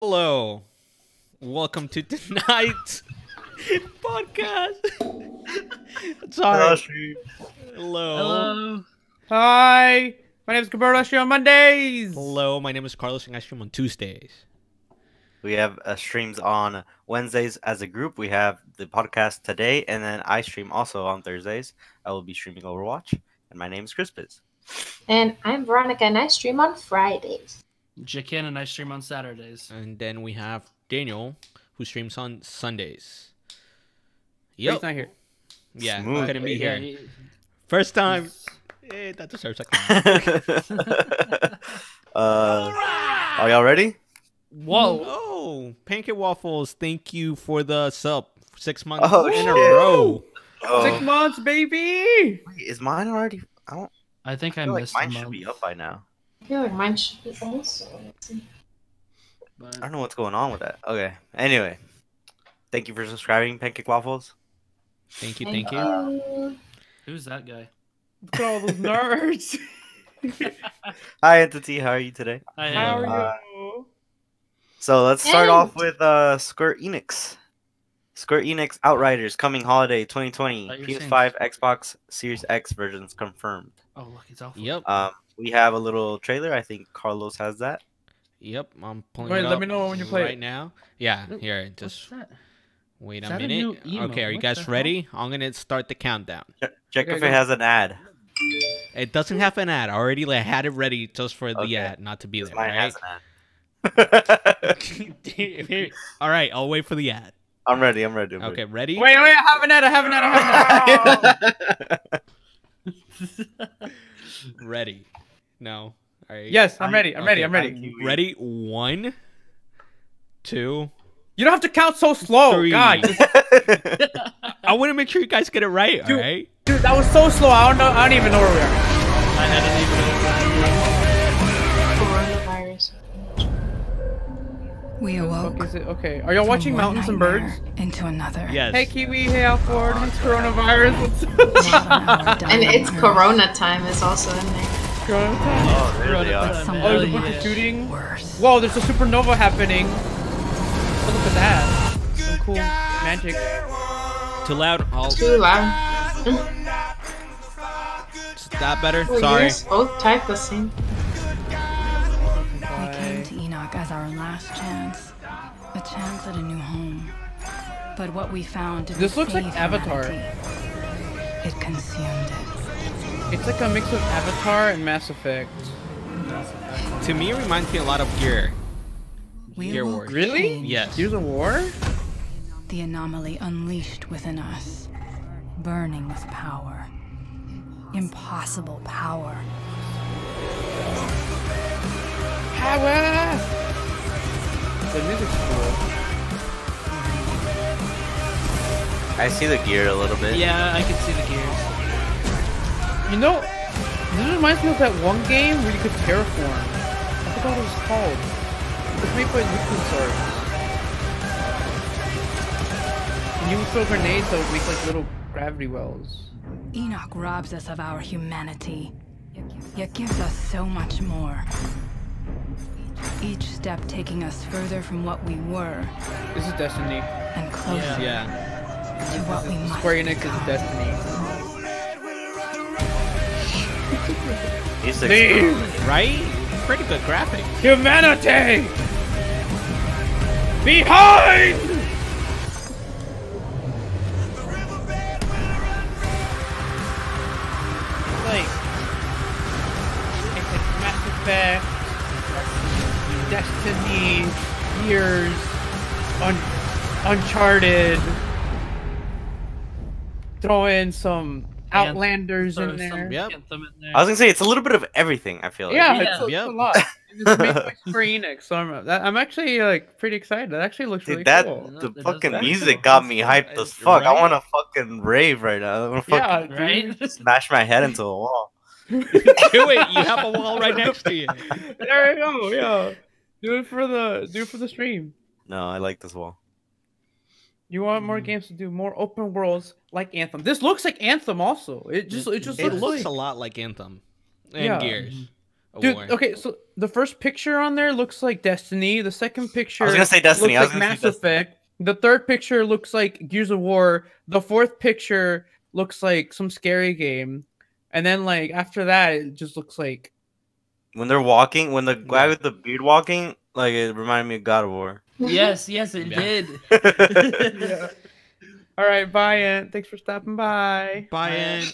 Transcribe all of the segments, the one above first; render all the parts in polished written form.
Hello, welcome to tonight's podcast. Sorry. Hello. Hello. Hi, my name is Gilberto. I stream on Mondays. Hello, my name is Carlos and I stream on Tuesdays. We have streams on Wednesdays as a group. We have the podcast today, and then I stream also on Thursdays. I will be streaming Overwatch, and my name is Crispus. And I'm Veronica, and I stream on Fridays. Jacan and I stream on Saturdays. And then we have Daniel, who streams on Sundays. He's Yep. not here. Yeah, Smooth. couldn't be Yeah, here. First time. That deserves a Are y'all ready? Whoa. Oh, Pancake Waffles, thank you for the sub. 6 months Oh, in a shit. row. 6 months, baby. Wait, is mine already? I think I I feel like missed mine a should month, be up by now. I feel like mine should be also. Let's see. but I don't know what's going on with that. Okay. Anyway, thank you for subscribing, Pancake Waffles. Thank you, Thank thank you. you. who's that guy? Look at all those nerds. Hi, Entity. How are you today? I How am. are you? So let's start And- off with Square Enix. Square Enix Outriders coming holiday 2020. Thought you were PS5, Xbox Series X versions confirmed. Oh, look, it's awful. Yep, We have a little trailer. I think Carlos has that. yep. I'm pulling Wait, it let up me know when you play right it. now. Yeah, Nope. here. What's Just that? wait Is a that a minute. new emote? Okay, are you What guys the hell? ready? I'm gonna start the countdown. Check Okay, if go. it has an ad. It doesn't have an ad. I already had it ready just for the Okay. ad, not to be 'Cause there. mine Right? has an ad. All right, I'll wait for the ad. I'm ready. I'm ready. Okay, ready? Wait, I have an ad. I have an ad. I have an ad. Ready? No. All right. Yes, I'm ready. I'm ready. I'm Okay, ready. Ready? 1, 2. You don't have to count so slow. 3. God, just- I want to make sure you guys get it right. All Dude. right. dude, that was so slow. I don't know. I don't even know where we are. I hadn't Coronavirus. We What awoke. the fuck is it? Okay, are y'all from watching one Mountains and nightmare Birds? into another. Yes. Hey, Kiwi. Hey, Alford. It's coronavirus. What's Not on our And dying it's earth, Corona time is also in there. Corona time? Oh, there they but are. some Oh, there's a Hell bunch yeah. of shooting. worse. Whoa, there's a supernova happening. Oh, look at that. Some cool magic. Too loud. I'll. Too loud. Is that better? Well, Sorry. yours both type the same. We came to Enoch as our last chance. A chance at a new home. But what we found didn't This looks like save Avatar. humanity. It consumed it. It's like a mix of Avatar and Mass Effect. To me, it reminds me a lot of Gear. We Gear awoke Wars. Really? changed. Yes. Gears of War? The anomaly unleashed within us. Burning with power. Impossible power. Power! The music's cool. I see the gear a little bit. Yeah, I can see the gears. You know, this reminds me of that one game where you could terraform. I forgot what it was called. It was made by LucasArts. And you would throw grenades that would make like little gravity wells. Enoch robs us of our humanity, yet gives us so much more. Each step taking us further from what we were This is Destiny. and closer Yeah. to what we must Square Enix is Destiny. He's Leave Right? Pretty good graphics. humanity behind! Like, it's like Mass Effect, Destiny, Gears, Uncharted. Throw in some Outlanders in there. Yep. Anthem in there. I was gonna say it's a little bit of everything. I feel like. Yeah, Yeah. it's Yep. a lot. It's made by Square Enix, so I'm actually like pretty excited. That actually looks really Dude, that cool. the It does fucking look music cool. got me hyped as fuck. I Right? want to fucking rave right now. I want to Yeah, fucking Right? smash my head into a wall. Do it. You have a wall right next to you. There we go. Yeah, do it for the stream. No, I like this wall. You want more games to do more open worlds like Anthem. This looks like Anthem also. It just It looks looks like, a lot like Anthem and Yeah. Gears. Dude, award. okay, so the first picture on there looks like Destiny. The second picture I was gonna say Destiny. I looks was like gonna Mass say Destiny. Effect. The third picture looks like Gears of War. The fourth picture looks like some scary game. And then like after that it just looks like When they're walking, when the guy Yeah. with the beard walking, like it reminded me of God of War. Yes, it Yeah. did. yeah. All right, bye, Ant. Thanks for stopping by. Bye, and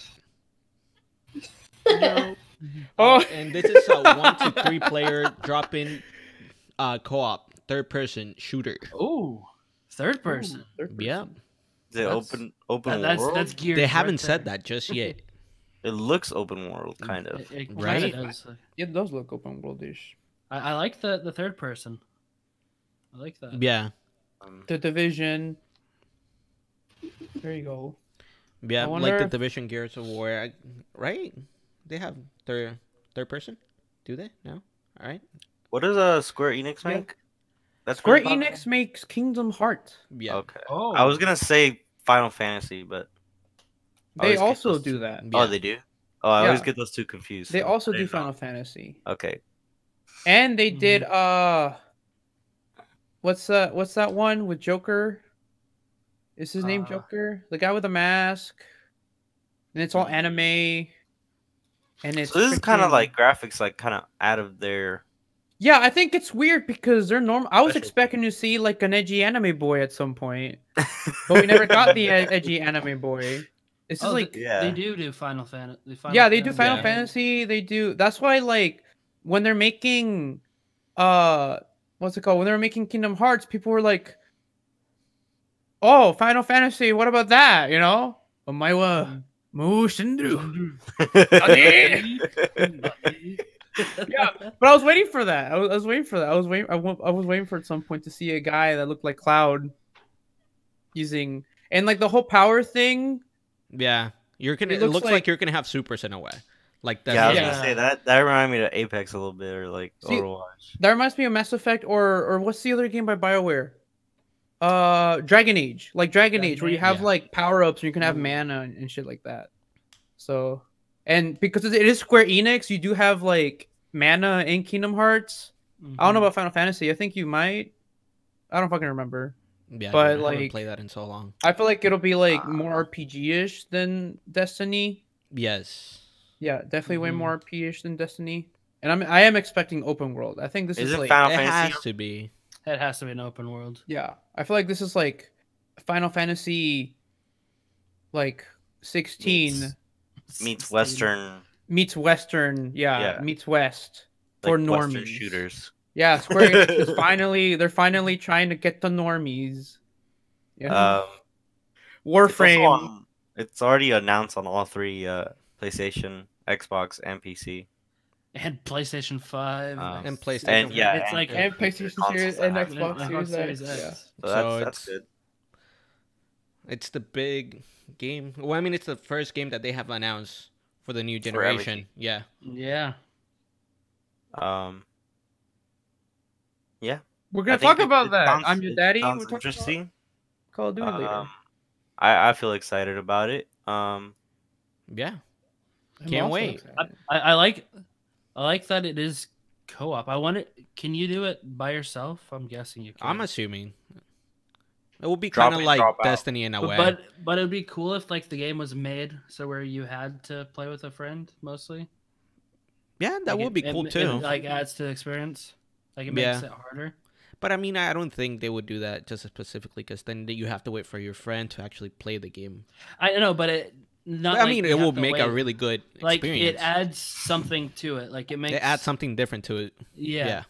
Oh, and this is a 1 to 3 player drop-in co-op third person shooter. Ooh, third person. Yeah, Is it That's- open That's world? Gears. they right haven't there. said that just yet. It looks open world, kind of. It kinda Right? does. it does look open worldish. I like the third person. I like that. Yeah, The Division. There you go. yeah, I like wonder the if- Division, Gears of War, right? They have third person. Do they? No. All right. What does Square Enix Yeah. make? That's Square what it's Enix makes Kingdom Hearts. Yeah. Okay. Oh, I was gonna say Final Fantasy, but I They always get also those do two. that. Yeah. Oh, they do. Oh, I always Yeah. get those two confused. They so also I do didn't know. Final Fantasy. Okay. And they Mhm. did what's that one with Joker? Is his name Joker? The guy with the mask. And it's all anime. And it's So this is kind of freaking- like graphics, like kind of out of their. Yeah, I think it's weird because they're normal. I was Special. expecting to see like an edgy anime boy at some point, but we never got the edgy anime boy. It's just like Yeah. they do Final Fantasy. yeah, they do Final Yeah. Fantasy. They do. That's why like when they're making what's it called? When they were making Kingdom Hearts, people were like, "Oh, Final Fantasy, what about that?" You know? Omaiwa Mu Shindru. Yeah, but I was waiting for that. I was waiting for that. I was waiting for at some point to see a guy that looked like Cloud using and like the whole power thing. Yeah. You're gonna. It It looks looks like, like- you're gonna have supers in a way. Like that. Yeah, I was Yeah. gonna say that reminded me of Apex a little bit, or like See, Overwatch. That reminds me of Mass Effect or what's the other game by BioWare? Dragon Age. Like Dragon Dragon Age, where you Age, have yeah. like power ups and you can have Ooh. mana and shit like that. So, and because it is Square Enix, you do have like mana in Kingdom Hearts. I don't know about Final Fantasy. I think you might. I don't fucking remember. Yeah. but, I haven't like- played that in so long. I feel like it'll be like more RPG-ish than Destiny. Yes. Yeah, definitely way Mhm. more RPG-ish than Destiny. And I am expecting open world. I think this is Isn't like Final It Fantasy? has to be. It has to be an open world. yeah. I feel like this is like Final Fantasy like 16 meets Western, meets Western, Yeah. meets West like for Western normies. shooters. Yeah, Square Enix is they're finally trying to get the normies. Yeah. It's Warframe. also it's already announced on all three PlayStation, Xbox, and PC. And PlayStation 5. And PlayStation. And yeah, It's like- and the PlayStation consoles Series that and have Xbox it. Series X. Yeah. So So that's it's- good. It's the big game. Well, I mean, it's the first game that they have announced for the new For generation. everything. Yeah. Yeah. Yeah. We're I gonna think talk about that. sounds- I'm your it daddy. sounds We're talking about interesting. Call of Duty later. I feel excited about it. Yeah. I'm can't also wait. excited. I like that it is co-op. I want it. Can you do it by yourself? I'm guessing you can. I'm assuming it will be Drop kind of in, like drop out. Destiny in a way. but it'd be cool if like the game was made so where you had to play with a friend mostly. yeah, that Like, would be cool too. It, like adds to the experience. Like it makes Yeah. it harder. But I mean, I don't think they would do that just specifically because then you have to wait for your friend to actually play the game. I know, but it not. But, I like mean, you it have will to make a wait. really good like experience. it adds something to it. Like it makes It adds something different to it. Yeah, Yeah.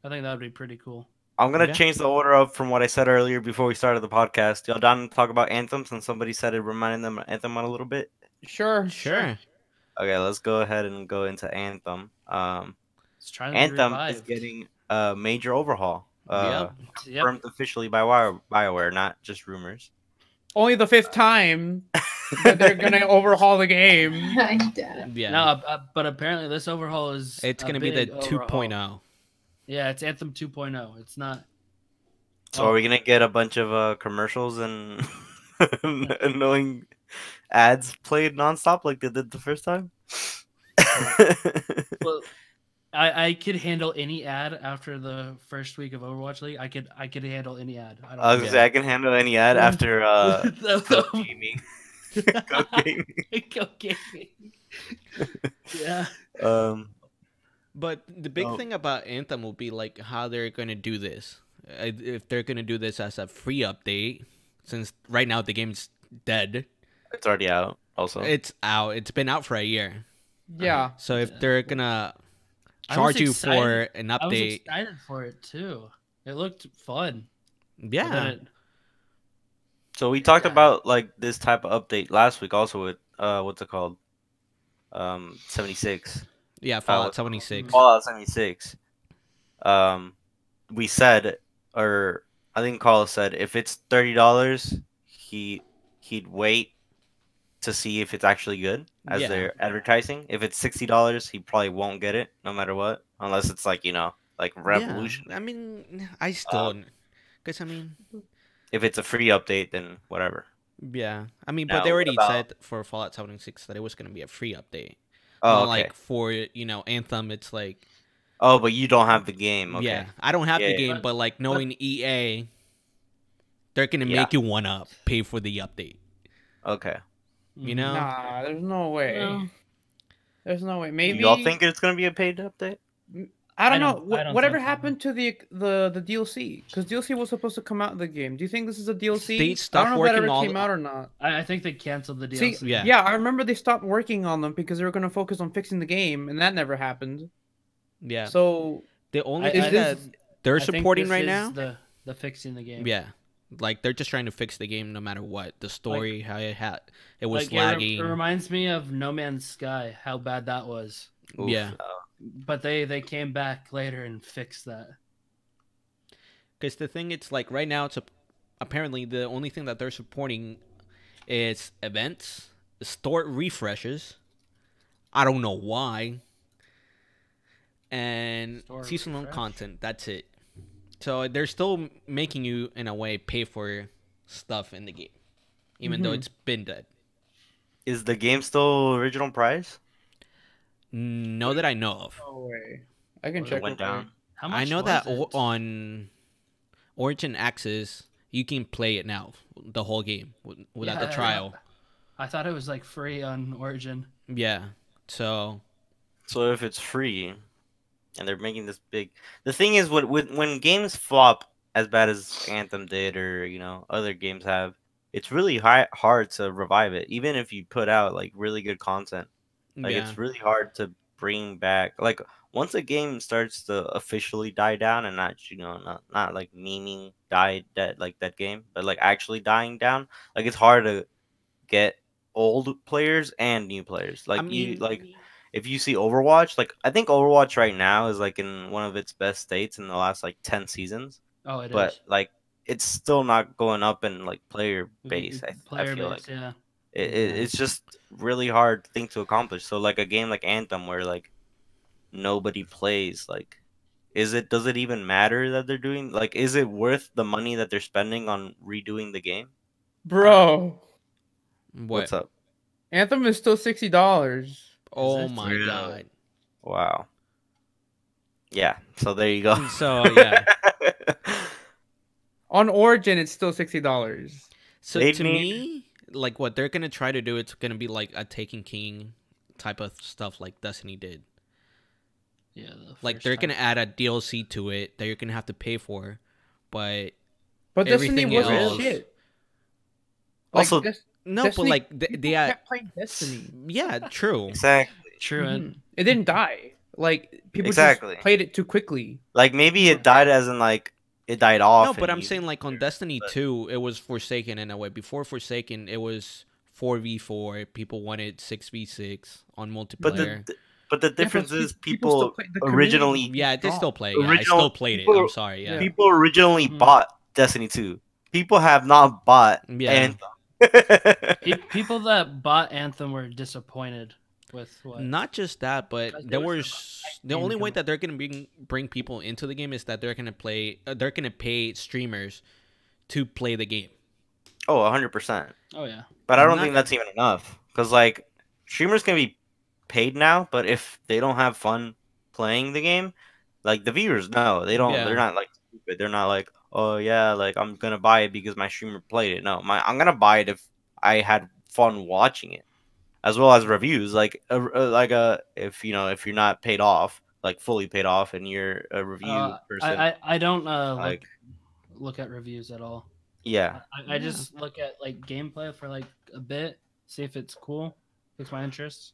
I think that would be pretty cool. I'm gonna Yeah. change the order up from what I said earlier before we started the podcast. Y'all done to talk about Anthem since somebody said it reminded them of Anthem a little bit. Sure. Sure. Okay, let's go ahead and go into Anthem. It's trying to Anthem be is revived. getting a major overhaul. Yep. Yep. Confirmed officially by BioWare, not just rumors. Only the 5th time that they're gonna overhaul the game. I doubt it. Yeah. No, but apparently this overhaul is. it's a gonna be the big overhaul. 2.0. Yeah, it's Anthem 2.0. It's not. So are we gonna get a bunch of commercials and annoying ads played nonstop like they did the first time? Well, I could handle any ad after the first week of Overwatch League. I could handle any ad. I I was gonna say I can handle any ad Yeah. after The- Go Gaming. Go Gaming. Go gaming. Yeah. But the big Oh. thing about Anthem will be like how they're gonna do this. If they're gonna do this as a free update, since right now the game's dead. It's already out. Also, It's out. It's been out for a year. Yeah. So if they're gonna I was charge you excited. for an I was update, excited for it too. It looked fun. But yeah, then it- so we talked Yeah. about like this type of update last week also with what's it called? 76. yeah, Fallout what's- 76. Fallout 76. We said, or I think Carlos said, if it's $30, he'd wait to see if it's actually good as Yeah. they're advertising. If it's $60, he probably won't get it no matter what, unless it's like like Revolution. Yeah, I mean, I still, because I mean, If it's a free update, then whatever. yeah, I mean, Now, but they what already about- said for Fallout 76 that it was gonna be a free update. Oh, Not okay. like for Anthem, it's like Oh, but you don't have the game. Okay. yeah, I don't have Yeah, the yeah. game, but like knowing EA, they're gonna Yeah. make you wanna pay for the update. Okay. You know? Nah, there's no way. No. There's no way. Do Maybe y'all think it's gonna be a paid update? I don't I know. don't- I don't Whatever think so. happened to the DLC? Because DLC was supposed to come out in the game. Do you think this is a DLC? They I stopped don't know if that working ever all- came out or not. I think they canceled the See, DLC. Yeah. yeah, I remember they stopped working on them because they were going to focus on fixing the game, and that never happened. Yeah, So the only I- thing is that this? they're I think supporting this right is now, the fixing the game. yeah, like they're just trying to fix the game no matter what. The story, how it was Like, lagging. It reminds me of No Man's Sky, how bad that was. Oof. Yeah. But they came back later and fixed that. Because the thing, it's like right now, apparently the only thing that they're supporting is events, store refreshes. I don't know why. And Store seasonal refresh? content. That's it. So they're still making you, in a way, pay for stuff in the game, even though Mhm. it's been dead. Is the game still original price? No, that I know of. No way. I can It check. went real quick. down. How much I know was that it? on Origin Access, you can play it now, the whole game, without the Yeah, trial. I thought it was like free on Origin. Yeah. So So if it's free, and they're making this big, the thing is, when games flop as bad as Anthem did, or other games have, it's really hard to revive it. Even if you put out like really good content, like yeah. it's really hard to bring back. Like once a game starts to officially die down, and not not like meaning die dead like that game, but like actually dying down, like it's hard to get old players and new players. Like I mean, if you see Overwatch, like I think Overwatch right now is like in one of its best states in the last like 10 seasons, Oh, it is. but like it's still not going up in like player base. I Player feel base, like yeah. it's just really hard thing to accomplish. So like a game like Anthem where like nobody plays, like does it even matter that they're doing, like is it worth the money that they're spending on redoing the game? Bro, What's up? Anthem is still $60. Oh it? my Really? god. Wow. Yeah, so there you go. So yeah. On Origin, it's still $60. So They to made- me, like what they're gonna try to do, it's gonna be like a Taken King type of stuff, like Destiny did. Yeah. the Like first they're time. gonna add a DLC to it that you're gonna have to pay for, but But Destiny Everything wasn't else- shit. Also- no, Destiny- but like they people had, kept playing Destiny. yeah, true. Exactly. True. And Mhm. It didn't die. Like people Exactly. just played it too quickly. Like maybe it died as in like it died off. No, but and I'm you- saying like on Destiny but- 2, it was Forsaken in a way. Before Forsaken, it was 4v4. People wanted 6v6 on multiplayer. But the difference but is people still people play- the community originally yeah, they strong. still play. Yeah, I Original still played it. people- I'm sorry. Yeah. people originally Mhm. bought Destiny 2. People have not bought Yeah. Anthem. people that bought Anthem were disappointed with what. Not just that, but Because there there was was some the only way income. that they're gonna bring people into the game is that they're gonna they're gonna pay streamers to play the game. Oh, 100%. Oh yeah. But I don't Not- think that's even enough. Because, like, streamers can be paid now, but if they don't have fun playing the game, like the viewers know they don't. Yeah. They're not like stupid. They're not like, oh yeah, like I'm gonna buy it because my streamer played it. No, I'm gonna buy it if I had fun watching it, as well as reviews. Like if if you're not paid off, like fully paid off, and you're a review person, I don't like look at reviews at all. yeah, I just look at like gameplay for like a bit, see if it's cool, piques my interest.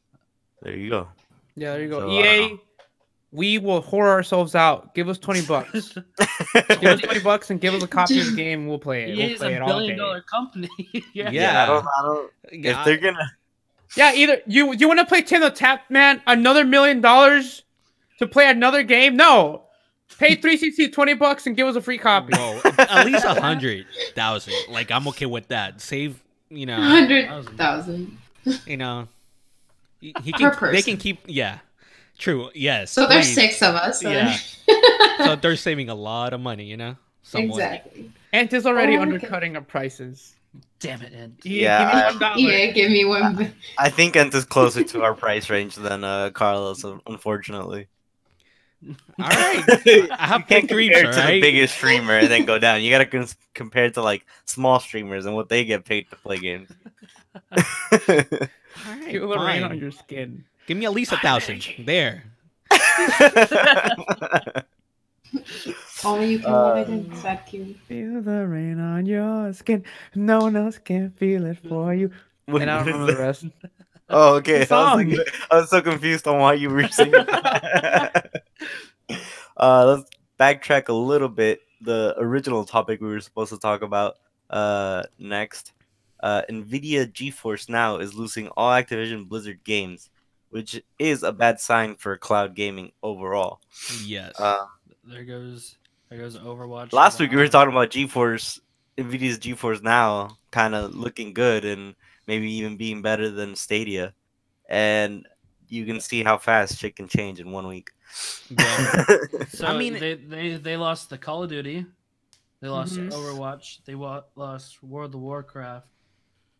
there you go. Yeah, there you go. So, I don't EA, we will whore ourselves out. Give us $20. Give us $20 and give us a copy of the game. We'll play it. We'll EA's play a it all day. billion-dollar company. yeah. Yeah. I don't. Yeah, If they're gonna, Yeah, either you want to play Tim the Tap Man another $1 million to play another game? No, pay 3CC $20 and give us a free copy. Whoa, at least 100,000. Like I'm okay with that. Save, 100,000. you know, he Per can. They can person. keep. Yeah, true. Yes. So there's please. 6 of us. So Yeah. So they're saving a lot of money. Somewhat. exactly. And is already Oh, okay. undercutting our prices. Damn it, Ed. EA, Yeah, give me $1. EA, give me one. I think Ent is closer to our price range than Carlos, unfortunately. All right. I have You can't big dreams. compare All to the right. biggest streamer and then go down. You gotta compare to like small streamers and what they get paid to play games. All right. Feel the rain Fine. on your skin. Give me at least 1,000. There. Only you can live it in sad cute. Feel the rain on your skin. No one else can feel it for you. What- And I don't what is remember the that? rest. Oh, okay. The song. I was so confused on why you were singing. Let's backtrack a little bit. The original topic we were supposed to talk about next. NVIDIA GeForce Now is losing all Activision Blizzard games, which is a bad sign for cloud gaming overall. Yes. There goes Overwatch. Last week we were Wow. talking about GeForce, NVIDIA's GeForce Now kind of looking good and maybe even being better than Stadia. And you can see how fast shit can change in 1 week. Yeah. So I mean- they lost the Call of Duty, they lost Mhm. Overwatch, they lost World of Warcraft.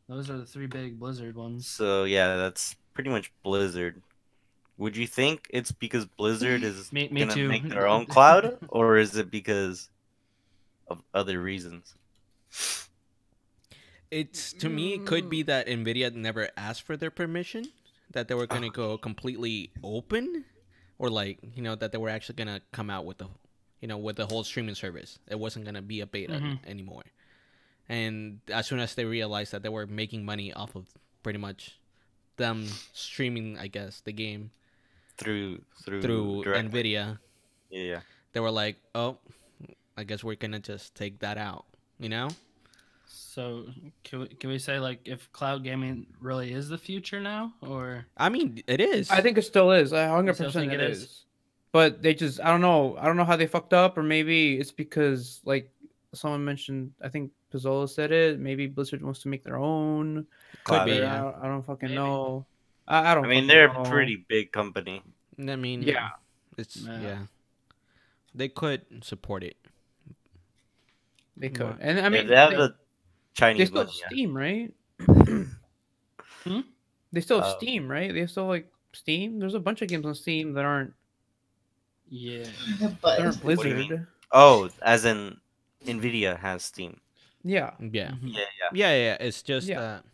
Those are the 3 big Blizzard ones. So yeah, that's pretty much Blizzard. Would you think it's because Blizzard is Me gonna too. make their own cloud, or is it because of other reasons? It's to me, it could be that Nvidia never asked for their permission, that they were gonna go completely open, or like that they were actually gonna come out with with the whole streaming service. It wasn't gonna be a beta Mhm. anymore. And as soon as they realized that they were making money off of pretty much them streaming, I guess, the game Through through directly. Nvidia, Yeah. they were like, "Oh, I guess we're gonna just take that out." So can we say like if cloud gaming really is the future now, or I mean, it is. I think it still is. You 100% still think it it is. is? But they just, I don't know how they fucked up, or maybe it's because like someone mentioned, I think Pizzola said it. Maybe Blizzard wants to make their own. Could be. Or Yeah. I don't fucking Maybe. know. I don't. I mean, fucking they're know. a pretty big company. I mean, Yeah. it's Yeah. yeah. They could support it. They could, Well, and I I mean, mean, they have the they Chinese still have money. Yeah. Steam, right? Hmm? They still have Oh. Steam, right? They still like Steam. There's a bunch of games on Steam that aren't yeah? But that aren't What do you Blizzard. mean? Oh, as in Nvidia has Steam. Yeah, Yeah. Mhm. Yeah, yeah. Yeah. It's just Yeah. that.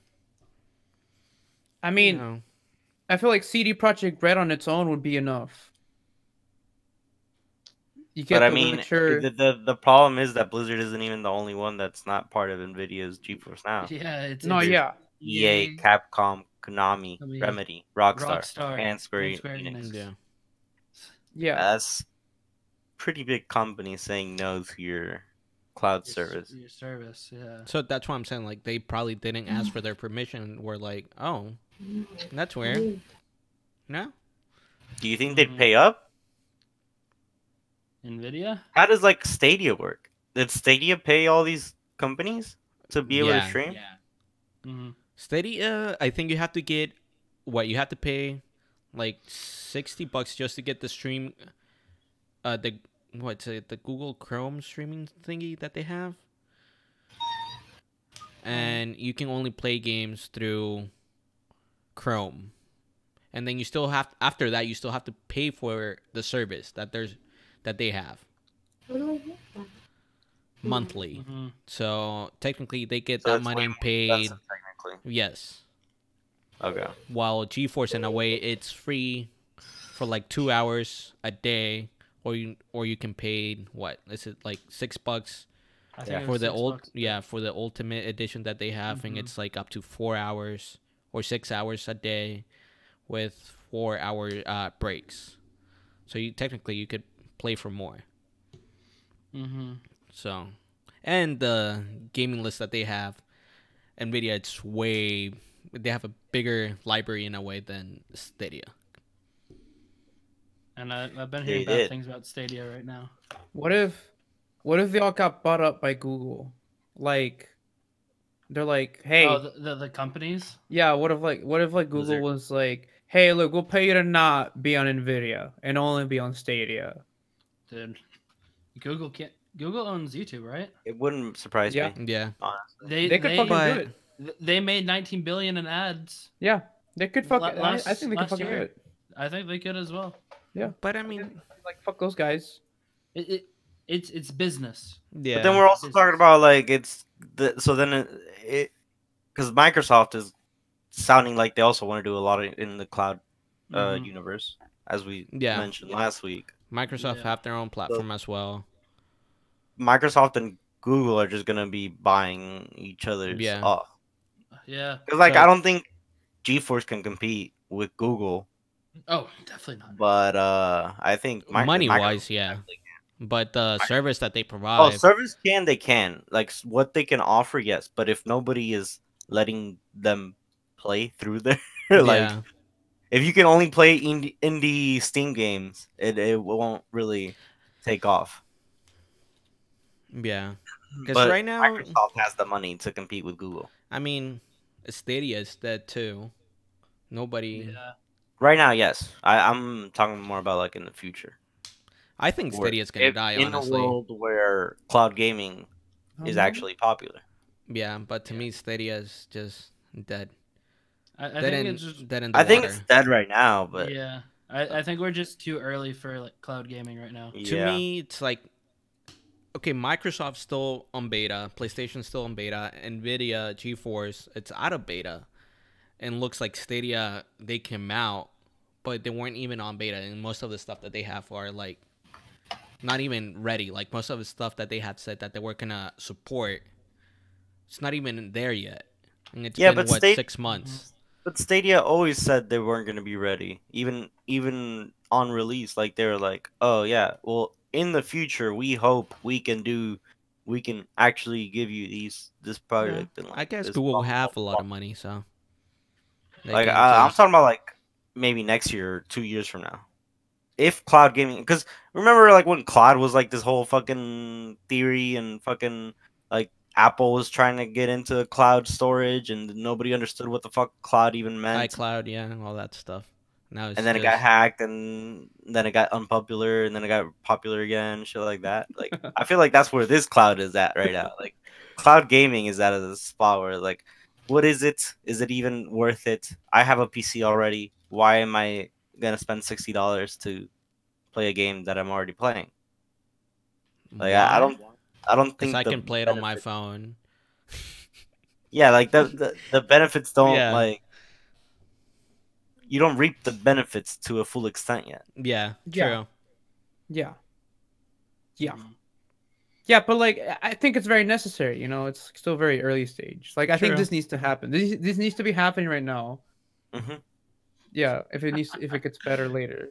I mean, you know, I feel like CD Projekt Red on its own would be enough. You get But I The mean, Witcher. the problem is that Blizzard isn't even the only one that's not part of Nvidia's GeForce Now. Yeah, No, yeah, EA, Capcom, Konami, I mean, Remedy, Rockstar, Rockstar and Square and Square Enix. Enix. yeah. yeah. That's pretty big company saying no to your cloud service. Your service, yeah. So that's why I'm saying like they probably didn't ask for their permission. We're like, oh, that's weird. No. Do you think they'd pay up? Nvidia. How does like Stadia work? Did Stadia pay all these companies to be able Yeah. to stream? Mhm. Stadia, I think you have to get you have to pay like $60 just to get the stream. What's it? The Google Chrome streaming thingy that they have, and you can only play games through Chrome. and then you still have after that you still have to pay for the service that they have What do I get then? monthly. Mhm. So technically, they get So that it's way money more paid. expensive, technically. Yes, Okay. while GeForce in a way it's free for like 2 hours a day, or you can pay what is it like $6 I think it for was the $6. for the ultimate edition that they have, and Mhm. it's like up to 4 hours or 6 hours a day with 4 hour breaks. So you technically you could play for more. Mm-hmm. So, and the gaming list that they have, Nvidia, it's way they have a bigger library in a way than Stadia. And I've been They hearing bad did. things about Stadia right now. What if they all got bought up by Google? Like they're like, hey, Oh, the companies. yeah, what if Google Blizzard. was like, hey, look, we'll pay you to not be on Nvidia and only be on Stadia. Dude, Google owns YouTube, right? It wouldn't surprise Yeah. me, Yeah, honestly. They could fucking But- do it. They made 19 billion in ads. Yeah, they could fucking. I last- think they could last fucking do year. it. I think they could as well. but I mean, Like fuck those guys. It's business. yeah. But then we're also talking about like so then it because Microsoft is sounding like they also want to do a lot in the cloud Mhm. universe, as we Yeah. mentioned last week. Microsoft Yeah. have their own platform as well. Microsoft and Google are just gonna be buying each other's Yeah. off. Yeah. Because like So- I don't think GeForce can compete with Google, Oh, definitely not. but I think Money Microsoft wise, yeah. definitely can. But the service that they Oh, provide, service they can like what they can offer, yes. But if nobody is letting them play through there, like yeah, if you can only play indie Steam games, it won't really take off. yeah. Because But right now, Microsoft has the money to compete with Google. I mean, Stadia is dead too. Nobody. Yeah. Right now, yes. I'm talking more about like in the future. I think Where Stadia is gonna if die. in Honestly, a world where cloud gaming is actually popular. yeah. But to me, Stadia is just dead. I Dead think in, it's just dead in the I think water. it's dead right now, but yeah. I think we're just too early for like cloud gaming right now. To yeah. me, it's like, okay, Microsoft's still on beta, PlayStation's still on beta, Nvidia, GeForce, it's out of beta, and looks like Stadia, they came out, but they weren't even on beta, and most of the stuff that they have are like not even ready. Like most of the stuff that they had said that they were gonna support, it's not even there yet, and it's Yeah, been but what Sta- 6 months. But Stadia always said they weren't going to be ready, even on release. Like they were like, "Oh yeah, well in the future we hope we can actually give you this product." And, I guess this Google blah, will have a blah, lot blah. of money, so they Like can I'm just- talking about like maybe next year or 2 years from now, if cloud gaming. Because remember, like when cloud was like this whole fucking theory and fucking like Apple was trying to get into cloud storage and nobody understood what the fuck cloud even meant. iCloud, yeah, all that stuff. Now it's And then it got just- hacked, and then it got unpopular, and then it got popular again, shit like that. Like I feel like that's where this cloud is at right now. Like cloud gaming is at a spot where like, what is it? Is it even worth it? I have a PC already. Why am I gonna spend $60 to play a game that I'm already playing? Like I don't Because think I the can play it on my benefit- phone. Yeah, like the benefits don't Yeah. like. You don't reap the benefits to a full extent yet. Yeah, Yeah. true. Yeah. Yeah, but like I think it's very necessary. You know, it's still very early stage. Like I think True. this needs to happen. This needs to be happening right now. hmm Yeah, if it gets better later.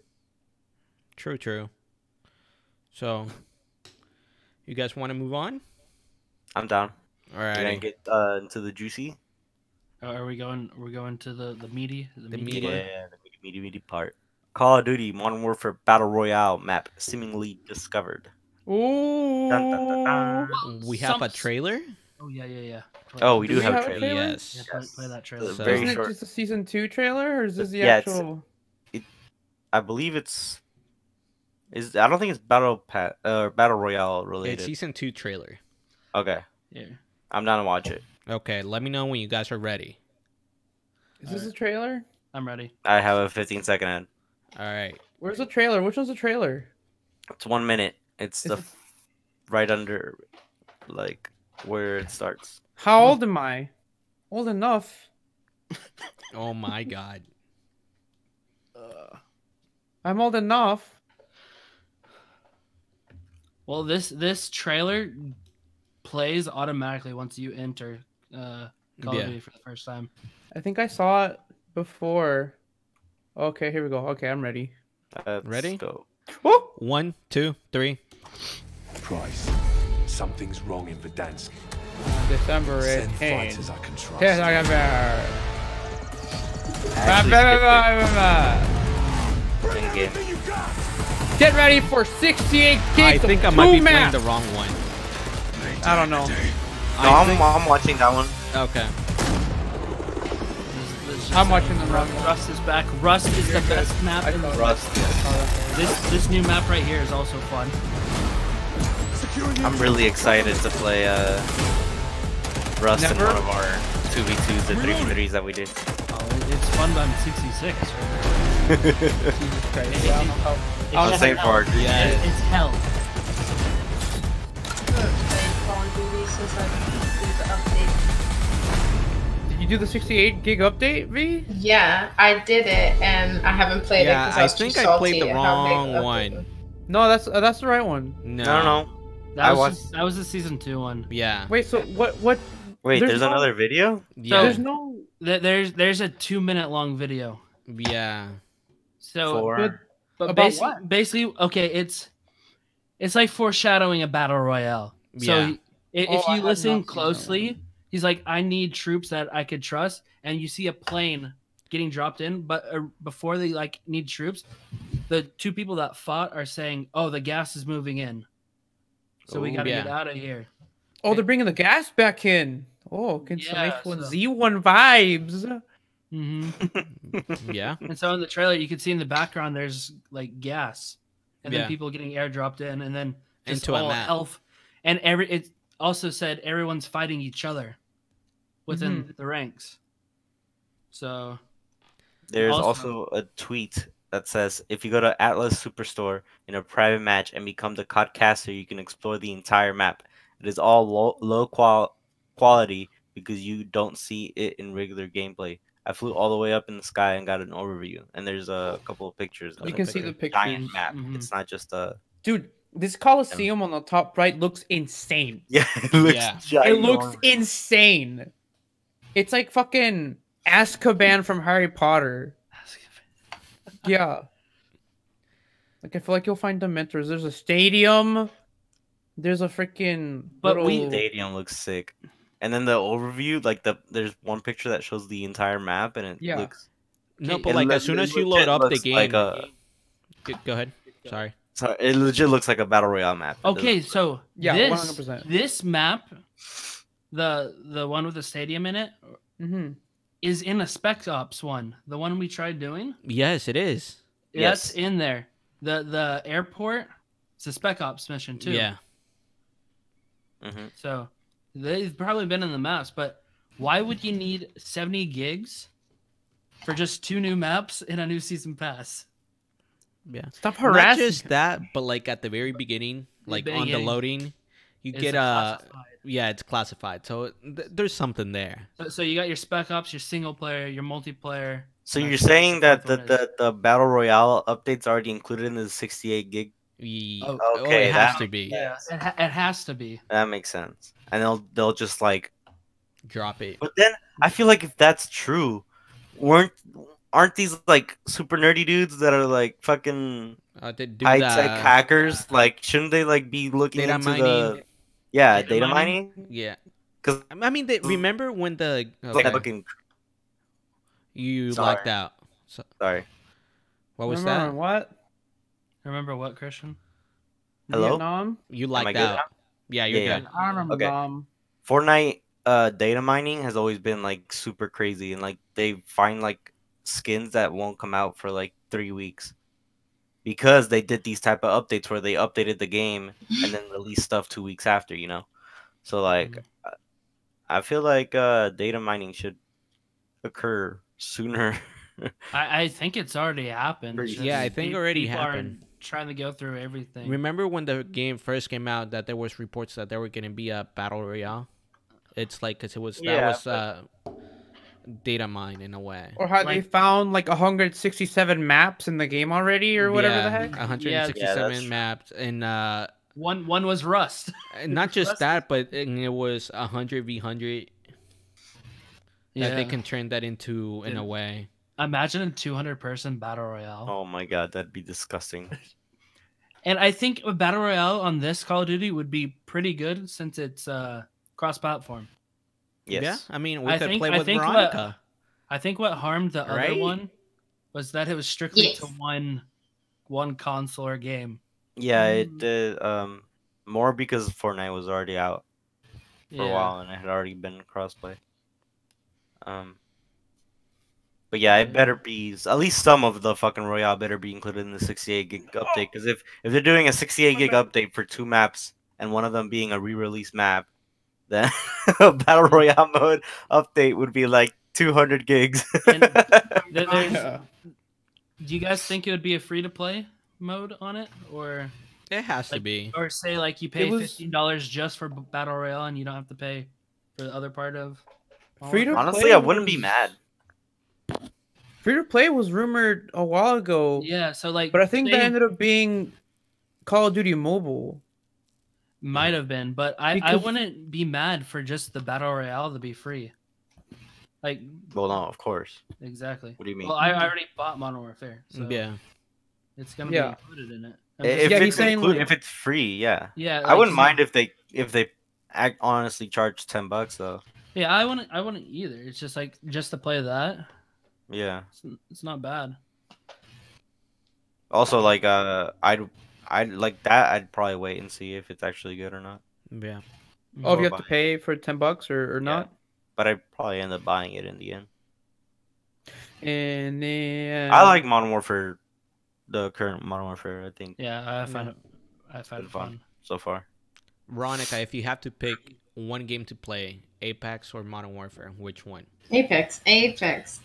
True. So, you guys want to move on? I'm down. All We're gonna right. get into the juicy. Oh, are we going? We're going to the meaty. The meaty meaty. part? Yeah, the meaty part. Call of Duty Modern Warfare Battle Royale map seemingly discovered. Ooh. Dun, dun, dun, dun. We have a Some- trailer? Oh yeah. Play- Oh, we Do do we have a have a trailer. trailer? Yeah, Yes. play that trailer. So- Very Isn't short. it just a season 2 trailer, or is this the Yeah, it's- actual? I believe it's. I don't think it's Battle Royale It's related. season 2 trailer. Okay, Yeah. I'm down to watch it. Okay, let me know when you guys are ready. Is this a trailer? I'm ready. I have a 15-second ad. All right. Where's the trailer? Which one's the trailer? It's 1 minute. It's Is the it- right under, like, where it starts. How old am I? Old enough. Oh my god. I'm old enough. Well, this trailer plays automatically once you enter Call of Yeah. Duty for the first time. I think I saw it before. Okay, here we go. Okay, I'm ready. Let's Ready? go. Woo! 1, 2, 3. Price. Something's wrong in Verdansk. December Send 18th. fighters I can trust. Yes, I can Actually, bear. in-game. Get ready for 68 gigs I think I of might be two playing maps. the wrong one. I don't know. No, I'm watching that one. Okay. I'm watching the wrong one. Rust is back. Rust is the best map in the Rust. This new map right here is also fun. I'm really excited to play Rust in Never? one of our 2v2s or 3v3s that we did. Oh, it's fun on 66. Right? Jesus Christ. Yeah, I don't know how- It's On the same hell. part. Yeah. It's hell. Call of Duty since I did the update. Did you do the 68 gig update, V? Yeah, I did it, and I haven't played Yeah, it because I I was too think I salty played the at how big wrong the update one. was. No, that's the right one. No. I don't know. That I was watched- just, that was the season 2 one. Yeah. Wait, so what? Wait, There's there's no- another video? Yeah. There's no. There's a 2-minute long video. Yeah. So For but About basi- what? basically, okay, it's like foreshadowing a battle royale. So Yeah. if Oh, I you have listen not seen that closely, one. he's like, I need troops that I could trust, and you see a plane getting dropped in, but before they like need troops, the two people that fought are saying, "Oh, the gas is moving in, so we Ooh, gotta yeah. get out of here." Oh, they're bringing the gas back in. Oh, get some Yeah, H1 so- Z1 vibes. hmm Yeah. And so in the trailer, you can see in the background there's like gas, and Yeah. then people getting airdropped in, and then just Into a all map. health. And it also said everyone's fighting each other within the ranks. So There's Also- also a tweet that says if you go to Atlas Superstore in a private match and become the COD caster, you can explore the entire map. It is all low quality because you don't see it in regular gameplay. I flew all the way up in the sky and got an overview, and there's a couple of pictures. You of can the see the giant pictures. map. Mhm. It's not just a Dude, this Coliseum on the top right looks insane. yeah. It looks Yeah. It looks ginormous. insane. It's like fucking Azkaban from Harry Potter. Yeah. Like I feel like you'll find Dementors. There's a stadium. There's a freaking. But little... Stadium looks sick. And then the overview, like there's one picture that shows the entire map, and it Yeah. looks. No, It but like as soon as you load up the looks game, like a, go ahead. Sorry. sorry, it legit looks like a battle royale map. It okay, doesn't- so Yeah, this 100%. this map, the one with the stadium in it, Mm-hmm. is in a Spec Ops one. The one we tried doing. Yes, it is. That's Yes. in there. The airport. It's a Spec Ops mission too. Yeah. Mhm. So they've probably been in the maps, but why would you need 70 gigs for just 2 new maps in a new season pass? Yeah. Stop Not harassing. just that, but like at the very beginning, like on the beginning. loading, you It's get classified. yeah, it's classified. So there's something there. So you got your Spec Ops, your single player, your multiplayer. So and you're that's saying that what it is. the battle royale updates already included in the 68 gig? Oh, okay, it has that to be. Yeah, it has to be. That makes sense. And they'll just like. Drop it. But then I feel like if that's true, aren't these like super nerdy dudes that are like fucking They do high that. tech hackers? Like, shouldn't they like be looking Data into mining. the yeah Data data mining? mining? Yeah. 'Cause- I mean, remember when the Like okay, looking. you Sorry. locked out? So, Sorry. what was Remember that? What? Remember what, Christian? Hello? Vietnam? You I locked good out. now? Yeah, you're Yeah, good. I remember Okay. Vietnam. Fortnite data mining has always been like super crazy, and like they find like skins that won't come out for like 3 weeks because they did these type of updates where they updated the game and then released stuff 2 weeks after, you know. So like I feel like data mining should occur sooner I think it's already happened. It's Yeah, I just think already people are happened. trying to go through everything. Remember when the game first came out that there was reports that there were going to be a battle royale? It's like because it was data mine in a way. Or how they Like- found like 167 maps in the game already, or whatever the heck. 167 true. maps, and One was Rust. and not just Rust- that, but it was 100v100 that they can turn that into in a way. Imagine a 200-person battle royale. Oh my god, that'd be disgusting. And I think a battle royale on this Call of Duty would be pretty good since it's cross-platform. Yes. Yeah, I mean we I could think- play I with think Veronica. I think what harmed the Right? other one was that it was strictly Yes. to one console or game. Yeah, it did. More because Fortnite was already out for a while and it had already been crossplay. But yeah, it better be at least some of the fucking Royale better be included in the 68 gig update. Because if they're doing a 68 gig update for 2 maps and one of them being a re-release map, then a battle royale mode update would be like 200 gigs. And there's, Yeah. do you guys think it would be a free-to-play mode on it, or It has to like- be. or say like you pay was- $15 just for battle royale and you don't have to pay for the other part of Free to Honestly, play I wouldn't be was- mad. Free to play was rumored a while ago, Yeah, so like, but I think that say- ended up being Call of Duty Mobile. might have been, but I Because- wouldn't be mad for just the battle royale to be free. Like, Well, no, of course. exactly. What do you mean? Well, I already bought Modern Warfare, so Yeah. it's gonna Yeah. be included in it. I'm If just- Yeah, it's he's saying, like- if it's free, yeah. yeah, I like, wouldn't mind if they honestly charge $10 though. Yeah, I wouldn't either. It's just like just to play that, Yeah. it's not bad. Also, like I'd like that. I'd probably wait and see if it's actually good or not. Yeah. Oh, if you Or have to buy- pay for $10 or not. But I'd probably end up buying it in the end. And then I like Modern Warfare, the current Modern Warfare. I think Yeah, I find it been fun. so far. Veronica, if you have to pick one game to play, Apex or Modern Warfare, which one? Apex. Apex.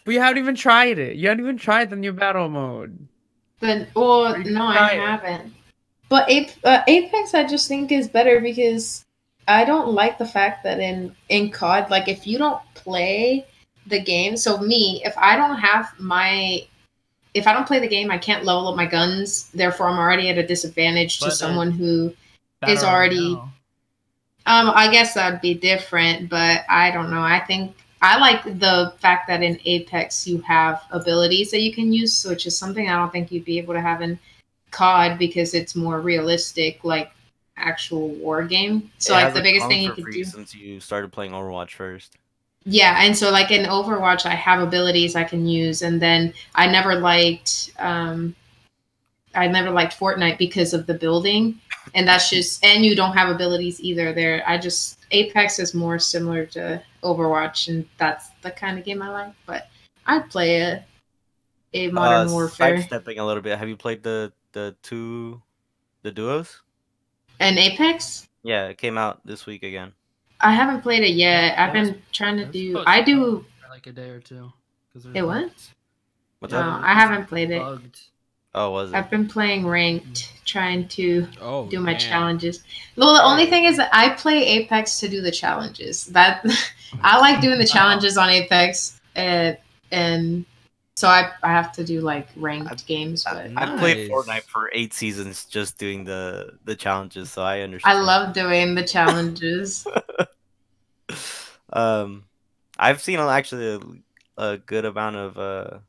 But you haven't even tried it. You haven't even tried the new battle mode. But well, you no, I try it? haven't. But Apex, I just think is better because I don't like the fact that in COD, like if you don't play the game, so me, if I don't play the game, I can't level up my guns. Therefore, I'm already at a disadvantage to But, someone who. Battle Is already- Royale. I guess that'd be different, but I don't know. I think I like the fact that in Apex you have abilities that you can use, which is something I don't think you'd be able to have in COD because it's more realistic, like actual war game. So It like hasn't the biggest come thing you for could free do. since you started playing Overwatch first. Yeah, and so like in Overwatch, I have abilities I can use, and then I never liked Fortnite because of the building, and that's just and you don't have abilities either. There, Apex is more similar to Overwatch, and that's the kind of game I like. But I'd play a Modern Warfare Sidestepping a little bit. Have you played the duos? and Apex. Yeah, it came out this week again. I haven't played it yet. I've It was- been trying to It was do. supposed I to do. come for like a day or two. 'Cause there's It what? bugs. What's No, that? I haven't played it. Bugged. Oh, was it? I've been playing ranked, trying to Oh, do my man. challenges. Well, the only thing is that I play Apex to do the challenges. That I like doing the challenges on Apex, and so I have to do like ranked games. But I played Nice. Fortnite for 8 seasons just doing the challenges, so I understand. I love doing the challenges. I've seen actually a good amount of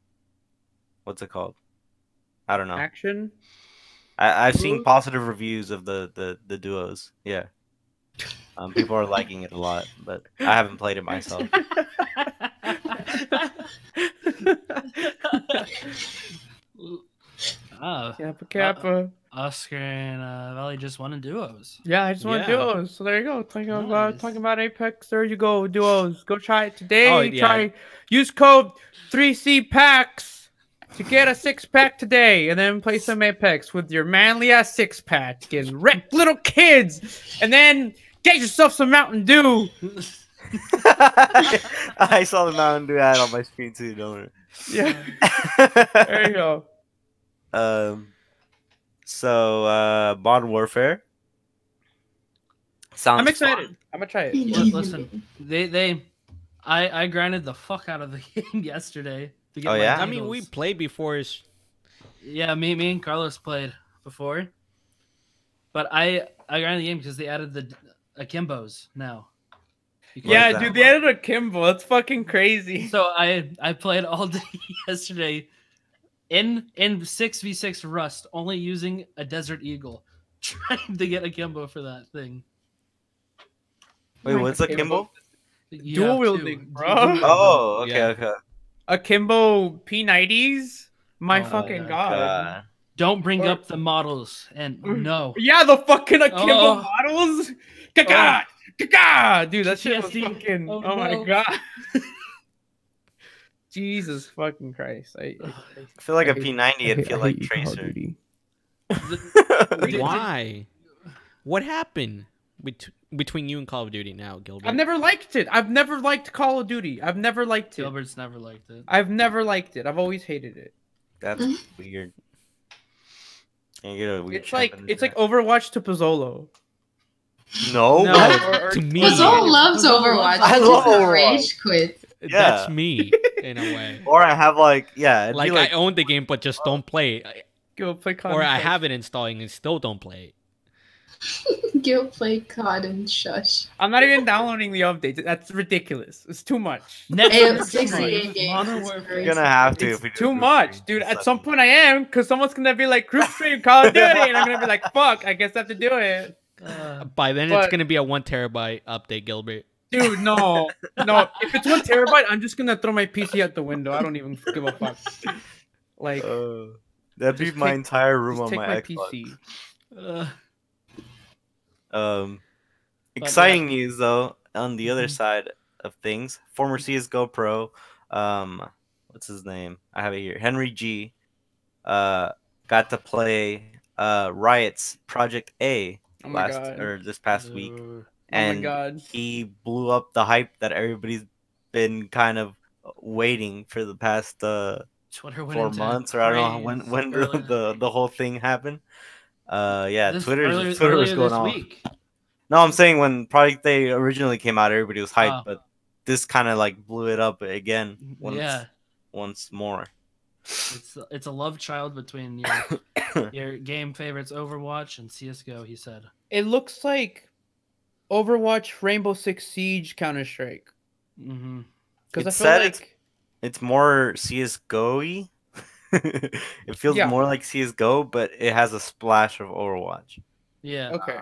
what's it called? I don't know. Action. I've seen Duos? positive reviews of the duos. Yeah. People are liking it a lot, but I haven't played it myself. Oh, Kappa Kappa. Oscar and Valley just won in duos. Yeah, I just want Yeah. duos. So there you go. Talking Nice. about Apex. There you go. Duos. Go try it today. Oh, yeah. Use code 3C Packs to get a 6-pack today, and then play some Apex with your manly ass 6-pack and wreck little kids, and then get yourself some Mountain Dew. I saw the Mountain Dew ad on my screen too, don't worry. Yeah. There you go. So Modern Warfare. Sounds I'm excited. fun. I'm gonna try it. Listen, I grinded the fuck out of the game yesterday to get Oh, my yeah? I mean, we titles. played before. Yeah, me and Carlos played before, but I grinded the game because they added the akimbos now. You can- Yeah, that? dude, they added a Kimbo. That's fucking crazy. So I played all day yesterday in 6v6 Rust, only using a Desert Eagle, trying to get a Kimbo for that thing. Wait, what's a Kimbo? You Dual have wielding, two. bro. Oh, okay, Yeah. okay. Akimbo P90s? My Oh, fucking my god. Don't bring Or- up the models and no. Yeah, the fucking Akimbo Oh. models. Kaka! Kaka! Dude, that shit was PTSD. fucking. Oh, Oh, my no. god. Jesus fucking Christ. I feel like I a hate- P90 it'd feel like hate Call of Tracer. Duty. Why? What happened between you and Call of Duty now, Gilbert? I've never liked it. I've never liked Call of Duty. I've never liked it. Gilbert's never liked it. I've never liked it. I've always hated it. That's weird. Can you get a weird It's like champ in it's there? like Overwatch to Pozzolo. No. No, Or- to me, Mazzol loves Overwatch. I I love love Overwatch. rage quit. that's Yeah. me in a way. Or I have like it'd Like, be like I own the game, but just don't play it. Go play COD. Or and I Shush. have it installing and still don't play it. Gil play COD and shush. I'm not even downloading the updates. That's ridiculous. It's too much. Next AM episode, 68 games. Modern is Warfare. crazy. you're gonna have to It's if we do too group much, stream. dude. It's At some like- point, I am, because someone's gonna be like, "Group stream Call of Duty," and I'm gonna be like, "Fuck, I guess I have to do it." By then, But- it's gonna be a 1 terabyte update, Gilbert. Dude, no, no. If it's 1 terabyte, I'm just gonna throw my PC out the window. I don't even give a fuck. Like, that'd be just my take- entire room just on take my my Xbox. PC. Exciting news though. On the Mm-hmm. other side of things, former CS:GO pro, what's his name? I have it here. Henry G. Got to play Riot's Project A Oh my god. this past week, Oh my and god. he blew up the hype that everybody's been kind of waiting for the past Twitter went 4 into months, or I don't know craze when earlier. the whole thing happened. Yeah, This- Twitter earlier was this going off. week. No, I'm saying when Project A originally came out, everybody was hyped, Oh. but this kind of like blew it up again Yeah, once more. it's a love child between your game favorites Overwatch and CS:GO. He said. It looks like Overwatch, Rainbow Six Siege, Counter Strike. Mm-hmm. Because I It feel said like It's more CS:GO-y. It feels Yeah. more like CS:GO, but it has a splash of Overwatch. Yeah, okay.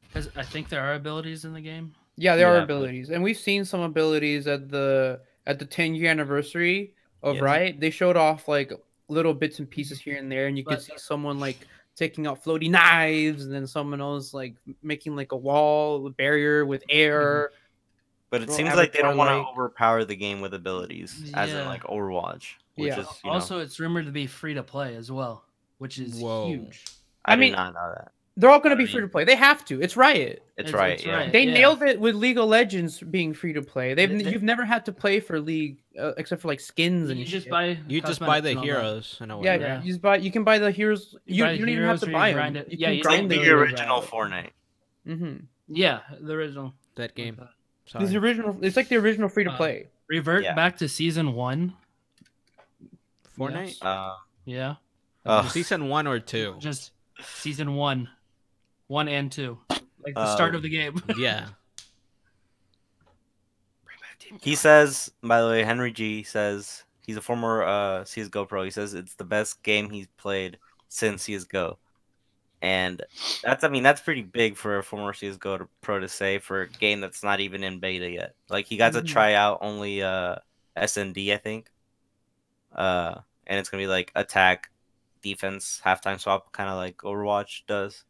because I think there are abilities in the game. Yeah, there are Yeah, but- abilities, and we've seen some abilities at the 10-year anniversary of Yes. Riot. They showed off like little bits and pieces here and there, and you could But- see someone like taking out floaty knives, and then someone else like making like a wall, a barrier with air. But it Well, seems like they don't want to Avatar-like. overpower the game with abilities, as in Yeah. like Overwatch, which Yeah. is you know, Also, it's rumored to be free to play as well, which is Whoa. huge. I I mean- did not know that. They're all going to I be free mean- to play. They have to. It's Riot. It's It's- right. it's Yeah. right. They Yeah. nailed it with League of Legends being free to play. They- You've never had to play for League except for like skins and You just shit. buy. You just buy cosmetics the and all that. heroes in a way. Yeah, Yeah. you can buy the heroes. You buy don't even have heroes to or you buy grind them. it. You Yeah, can you It's like grind the the original Fortnite. Mm-hmm. Yeah, the original. That game. It's Sorry. the original. It's like the original free to play. Revert Yeah. back to season 1. Fortnite? Yeah, Season 1 or 2? just season 1, 1 and 2, like the start of the game. Yeah. He says, by the way, Henry G says he's a former CS:GO pro. He says it's the best game he's played since CS:GO, and that's pretty big for a former CS:GO pro to say for a game that's not even in beta yet. Like he got to Mhm. try out only SND, I think, and it's gonna be like attack, defense, halftime swap, kind of like Overwatch does.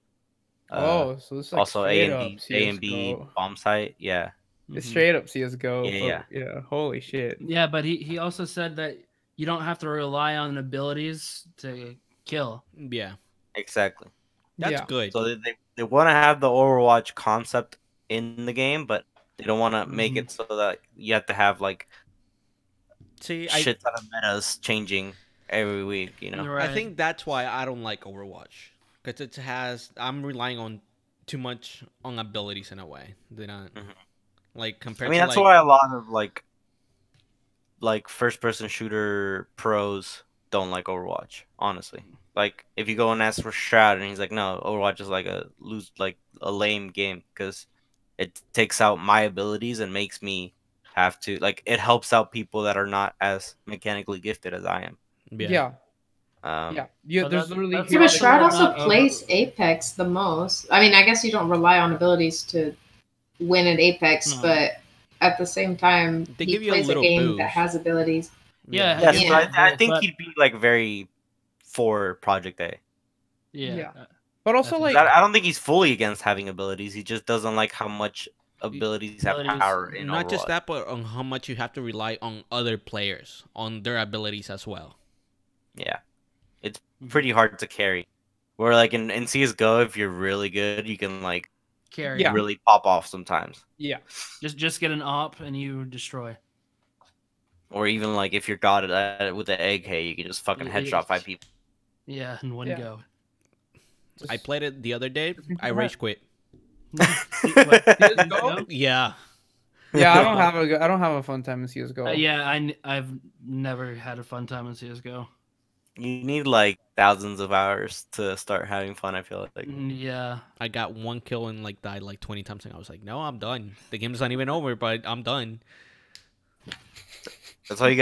So it's like Also straight A&B, up A&B CS:GO. bomb site, yeah. It's Mhm. straight up CS:GO. Yeah, Yeah. Holy shit. Yeah, but he also said that you don't have to rely on abilities to kill. Yeah. Exactly. That's Yeah. good. So they want to have the Overwatch concept in the game, but they don't want to make Mm-hmm. it so that you have to have like See, shit ton of metas changing every week. You know. Right. I think that's why I don't like Overwatch, because I'm relying on too much on abilities in a way. They're not like compared I mean, to that's like why a lot of like first person shooter pros don't like Overwatch, honestly. Like if you go and ask for Shroud and he's like, no, Overwatch is like a lame game because it takes out my abilities and makes me have to like it helps out people that are not as mechanically gifted as I am. Yeah. Um, Yeah. But There's that- literally that's Yeah, but also Shroud not also over- plays Apex the most. I mean, I guess you don't rely on abilities to win at Apex, No. but at the same time, They he give you a plays a little game that boost. has abilities. Yeah. yes, Yeah. but I think But- he'd be like very for Project A. Yeah. Yeah. But also, think- like, I don't think he's fully against having abilities. He just doesn't like how much abilities have Abilities- power in not just Overwatch. that, but on how much you have to rely on other players on their abilities as well. Yeah, it's Mm-hmm. pretty hard to carry. Where like in CS:GO, if you're really good, you can like Carry. Yeah. really pop off sometimes. yeah. Just get an op and you destroy. Or even like if you're god at it with the egg, hey, you can just fucking Yeah, headshot 5 people. Yeah, in one Yeah. go. I played it the other day. I What? rage quit. CS:GO? Yeah, Yeah, I don't have a fun time in CS:GO. Yeah, I've never had a fun time in CS:GO. You need like thousands of hours to start having fun. I feel like. Yeah, I got one kill and like died like 20 times, and I was like, no, I'm done. The game's not even over, but I'm done. That's why we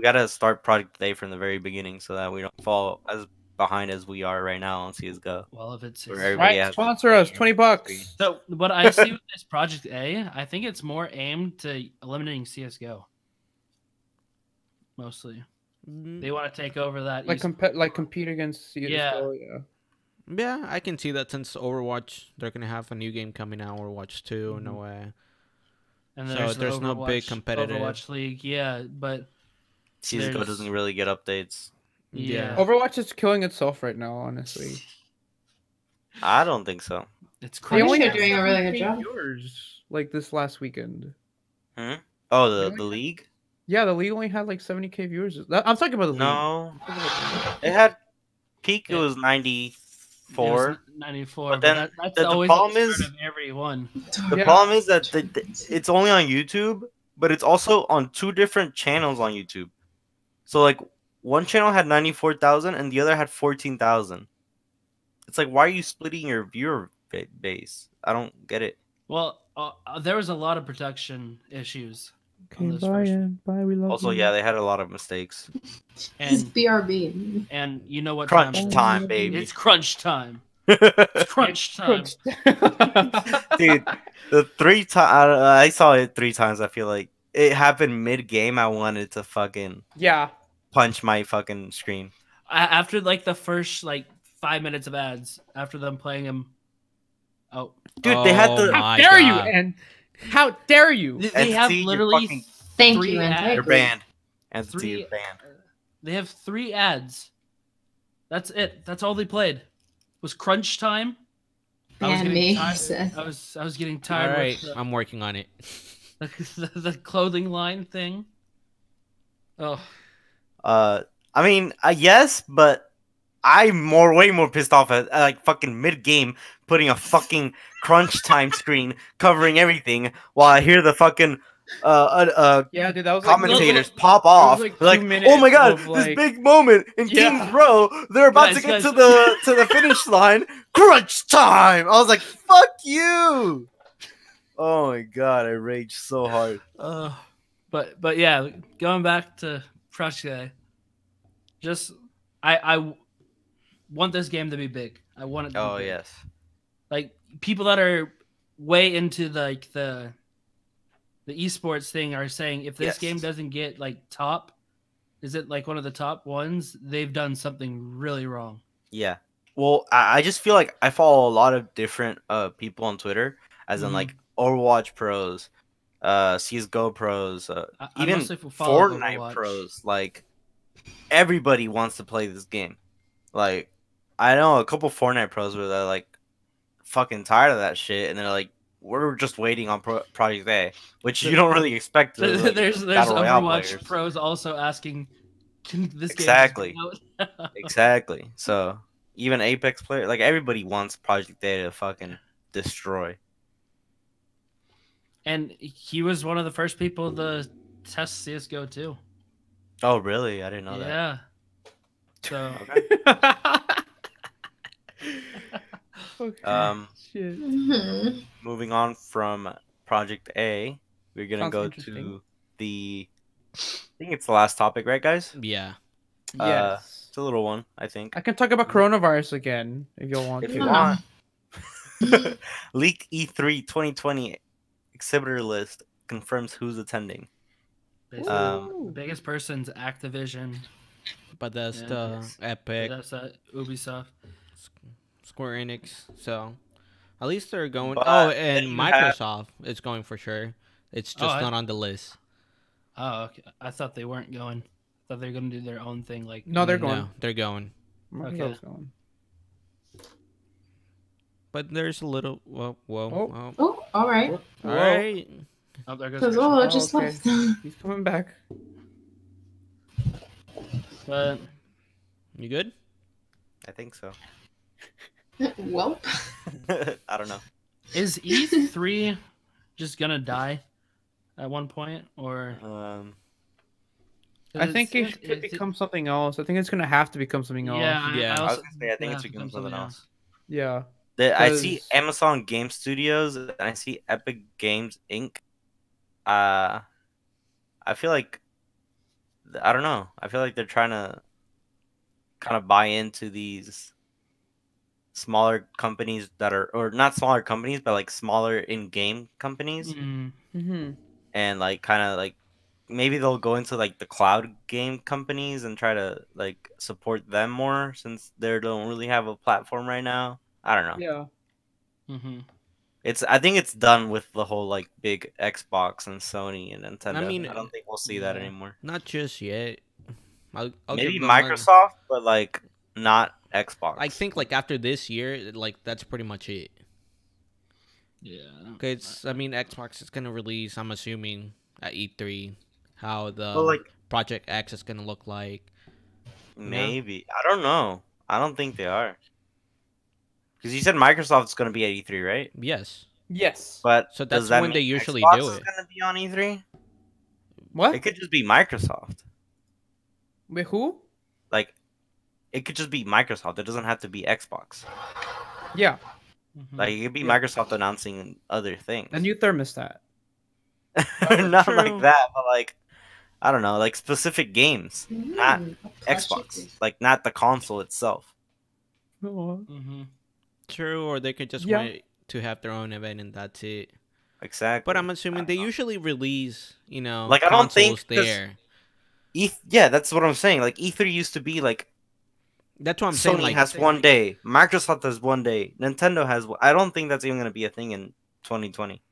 gotta start Project A from the very beginning so that we don't fall as behind as we are right now on CS:GO. well, if it's Where everybody Right, has sponsor us, $20. so what I see with this Project A, I think it's more aimed to eliminating CS:GO. Mostly, they want to take over that. Like compete against CS:GO. Yeah. Yeah, I can see that since Overwatch, they're gonna have a new game coming out, Overwatch 2, in a way. and so the there's no big Overwatch- competitive- Overwatch League. Yeah, but CS:GO there's- doesn't really get updates. yeah, Overwatch is killing itself right now, honestly. I don't think so. it's They crazy. only had doing a really good 7K job. viewers, like this last weekend. Oh, Really? the league? Yeah, the league only had like 70K viewers. I'm talking about the league. No, I'm talking about the it had peak. It Yeah. was 94. 94. But But then that's the always problem the start is- of every one. The Yeah. problem is that it's only on YouTube, but it's also on 2 different channels on YouTube. So like one channel had 94,000 and the other had 14,000. It's like, why are you splitting your viewer base? I don't get it. Well, there was a lot of production issues. Okay, on this bye, first- and bye. We love Also, you. yeah, they had a lot of mistakes. It's And BRB. and you know what Crunch time? time, baby. It's crunch time. It's crunch time. Dude, the 3 times I saw it 3 times. I feel like it happened mid game. I wanted to fucking Yeah. punch my fucking screen. After like the first like 5 minutes of ads, after them playing him. Oh, Dude, they had Oh the. my How dare you, God. and how dare you? they have NC, you're literally fucking- Thank Three you, ads. You're Andy. banned. And Three- you're banned. they have 3 ads. That's it. That's all they played. Was crunch time. I was And getting me. tired- said. I was getting All tired right, with I'm working on it. the clothing line thing. Oh, I mean, yes, but I'm way more pissed off at like fucking mid game putting a fucking crunch time screen covering everything while I hear the fucking Yeah, dude, that was like commentators it pop off like, like, 2 minutes oh my god, of, this like- big moment in Yeah. Kings Row, they're about to Guys, get to the finish line. Crunch time. I was like, fuck you. Oh my god, I raged so hard. but yeah, going back to Project A, just I want this game to be big. I want it. To Oh be big. yes. Like people that are way into the esports thing are saying if this Yes. game doesn't get like top, is it like one of the top ones? They've done something really wrong. Yeah. Well, I just feel like I follow a lot of different people on Twitter, as in Mhm. like Overwatch pros, CS:GO pros, I even mostly follow Fortnite Overwatch. pros. Like everybody wants to play this game. Like I know a couple Fortnite pros where they're like fucking tired of that shit, and they're like we're just waiting on Project A, which you don't really expect. To, like, there's Battle Royale Overwatch players. pros also asking, can this Exactly. game just come out? Exactly. So even Apex player, like everybody wants Project A to fucking destroy. And he was one of the first people to test CS:GO too. Oh really? I didn't know that. Yeah. So Okay. Shit. Mhm. Moving on from Project A, we're gonna Sounds go interesting. to the. I think it's the last topic, right, guys? Yeah. Yes. It's a little one, I think. I can talk about coronavirus again if y'all want If to. you No. want. Leak E3 2020 exhibitor list confirms who's attending. basically, Um, biggest person's Activision. Bethesda, yes. Epic, That's Ubisoft. Square Enix. So at least they're going. But Oh, then and you have- Microsoft is going for sure. It's Oh, just I- not on the list. Oh, okay. I thought they weren't going. I thought they were going to do their own thing. Like No, they're going. No, they're going. Microsoft's going. But there's a little. Whoa. Oh. Oh, all right. All right. Oh, there goes. Because Christian. oh, just okay. left. He's coming back. But You good? I think so. Welp. I don't know. is E3 just gonna die at one point, or I think it could become something else. I think it's gonna have to become something else. Yeah, Yeah. I was also gonna say I think gonna it's have to becoming something else. Yeah. I see 'Cause- Amazon Game Studios and I see Epic Games Inc. I feel like I don't know. I feel like they're trying to kind of buy into these smaller companies that are, or not smaller companies, but like smaller in-game companies, Mm, Mm-hmm. and like kind of like maybe they'll go into like the cloud game companies and try to like support them more since they don't really have a platform right now. I don't know. Yeah. mhm. I think it's done with the whole like big Xbox and Sony and Nintendo. mean, I don't think we'll see that yeah. anymore. Not just yet. I'll Maybe give them, like- Microsoft, but like not Xbox. I think like after this year, like that's pretty much it. Yeah. Okay, I mean Xbox is gonna release. I'm assuming at E3 how the Well, like Project X is gonna look like. maybe I don't know. I don't think they are. Because you said Microsoft's going to be at E3, right? Yes. Yes. But So does that's that when they mean usually Xbox do is it. going to be on E3? What? It could just be Microsoft. Wait, who? Like, it could just be Microsoft. It doesn't have to be Xbox. Yeah. Mhm. Like, it could be Yeah. Microsoft announcing other things. A new thermostat. Not True. like that, but like, I don't know, like specific games. Not Mm, a plush Xbox. chicken. Like, not the console itself. Oh. Mhm. True, or they could just Yeah. wait to have their own event and that's it. Exactly. But I'm assuming they know. usually release, Like, I don't think consoles 'cause- there. Yeah, that's what I'm saying. Like, E3 used to be like, That's what I'm Sony saying. Like, has one day, Microsoft has one day, Nintendo has. I don't think that's even gonna be a thing in 2020.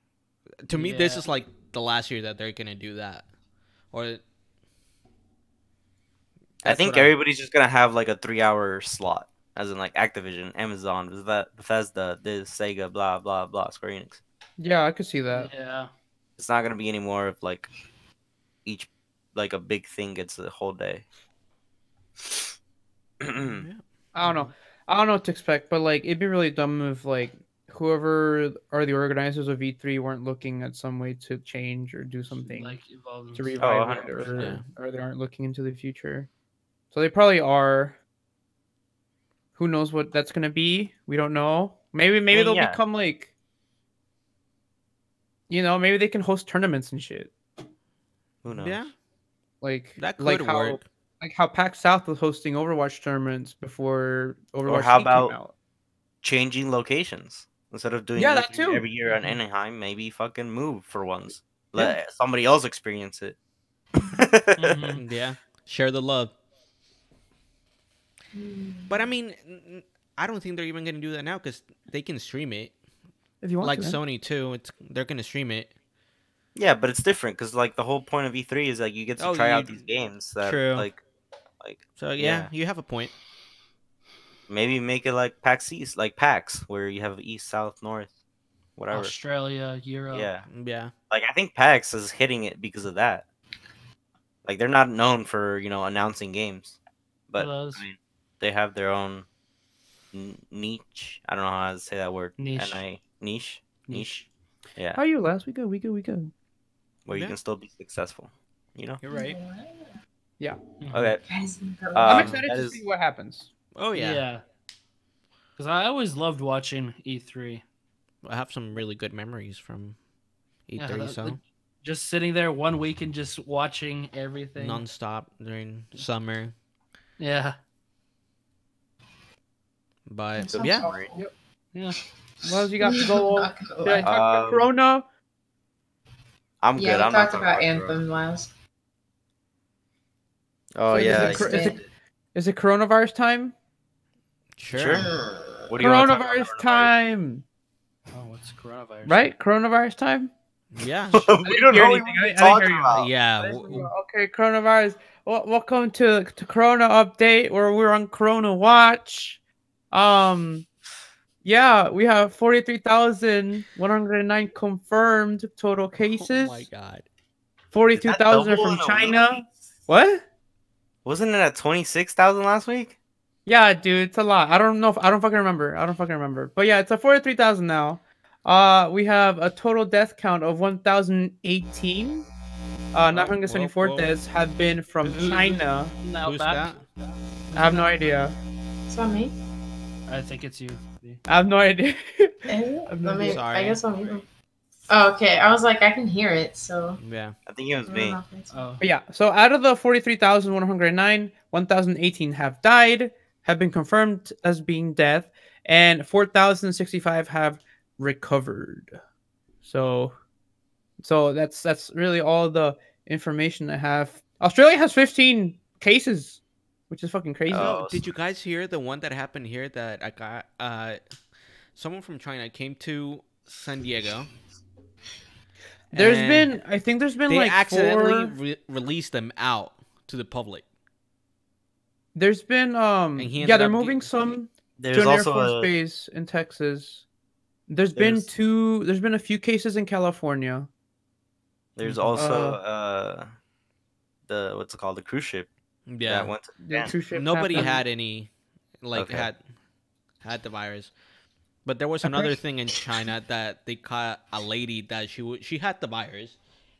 to me, this Yeah. is like the last year that they're gonna do that. Or I That's think what everybody's just gonna have like a 3-hour slot, as in like Activision, Amazon, Bethesda, this, Sega, blah blah blah, Square Enix. Yeah, I could see that. Yeah. It's not gonna be any more of like each like a big thing gets a whole day. I don't know. I don't know what to expect, but like it'd be really dumb if like whoever are the organizers of E3 weren't looking at some way to change or do something Like evolve. to revive it, 100%. or they aren't looking into the future. So they probably are. Who knows what that's gonna be? We don't know. Maybe mean, they'll yeah. become like, maybe they can host tournaments and shit. Who knows? yeah, Like that could like how, work. Like how PAX South was hosting Overwatch tournaments before Overwatch how League about- came out. Changing locations instead of doing Yeah, that E3 too. every year in Anaheim. Maybe fucking move for once. Let somebody else experience it. Mhm. Yeah, share the love. Mm. But I mean, I don't think they're even gonna do that now because they can stream it. If you want Like to. Sony too, they're gonna stream it. Yeah, but it's different because like the whole point of E3 is like you get to Oh, try out you- these games that True. like So Yeah. you have a point. maybe make it like PAX East, like PAX, where you have East, South, North. whatever. Australia, Europe. Yeah, Yeah. like I think PAX is hitting it because of that. Like they're not known for announcing games, but Hellos. I mean they have their own niche. I don't know how to say that word. Niche. Niche. Yeah, How are you, Les? We good. We good. We good. where you Yeah. can still be successful. You're right. Okay. Guys, I'm excited that to is- see what happens. Oh yeah. Yeah. Because I always loved watching E3. I have some really good memories from Yeah, E3. So just sitting there one week and just watching everything. nonstop during summer. Yeah. But I'm yeah, sorry. Yeah. What else you got to go? Not gonna Did I lie. talk about Um, Corona? I'm Yeah, good. we I'm not talked talking about Corona. Anthem last. Oh So is yeah. it cor- Is it coronavirus time? sure. Sure. What do you wanna talk about Coronavirus time, Oh, what's coronavirus? right? Coronavirus time. Yeah. we don't hear know what anything. I we're didn't talking hear you. about. Yeah. Okay, coronavirus. Welcome to Corona update, where we're on Corona watch. Yeah, we have 43,109 confirmed total Oh cases. my god. 42,000 double from in a China. week? What? Wasn't it at 26,000 last week? Yeah, dude, it's a lot. I don't know. I don't fucking remember. But yeah, it's a 43,000 now. We have a total death count of 1,018. 974 whoa. deaths have been from China. Now Who's back. that? I have no idea. Is that me? I think it's you. I have no idea. Let me. Sorry. I guess I'm. Oh, okay. I was like, I can hear it, so. Yeah. I think it was I me. don't know if it's- Oh. But yeah, so out of the 43,109, 1,018 have died, have been confirmed as being dead, and 4,065 have recovered. So that's really all the information I have. Australia has 15 cases, which is fucking crazy. Oh. Did you guys hear the one that happened here that I got? Someone from China came to San Diego. and I think there's been they like accidentally four. released them out to the public. There's been he ended yeah, they're up moving get- some There's to an Air also Force a, base in Texas. There's been a few cases in California. there's also the what's it called, the cruise ship Yeah. that went to The Japan. cruise ship Nobody happened. had any, like Okay. had the virus. But there was another thing in China that they caught a lady that she had the virus,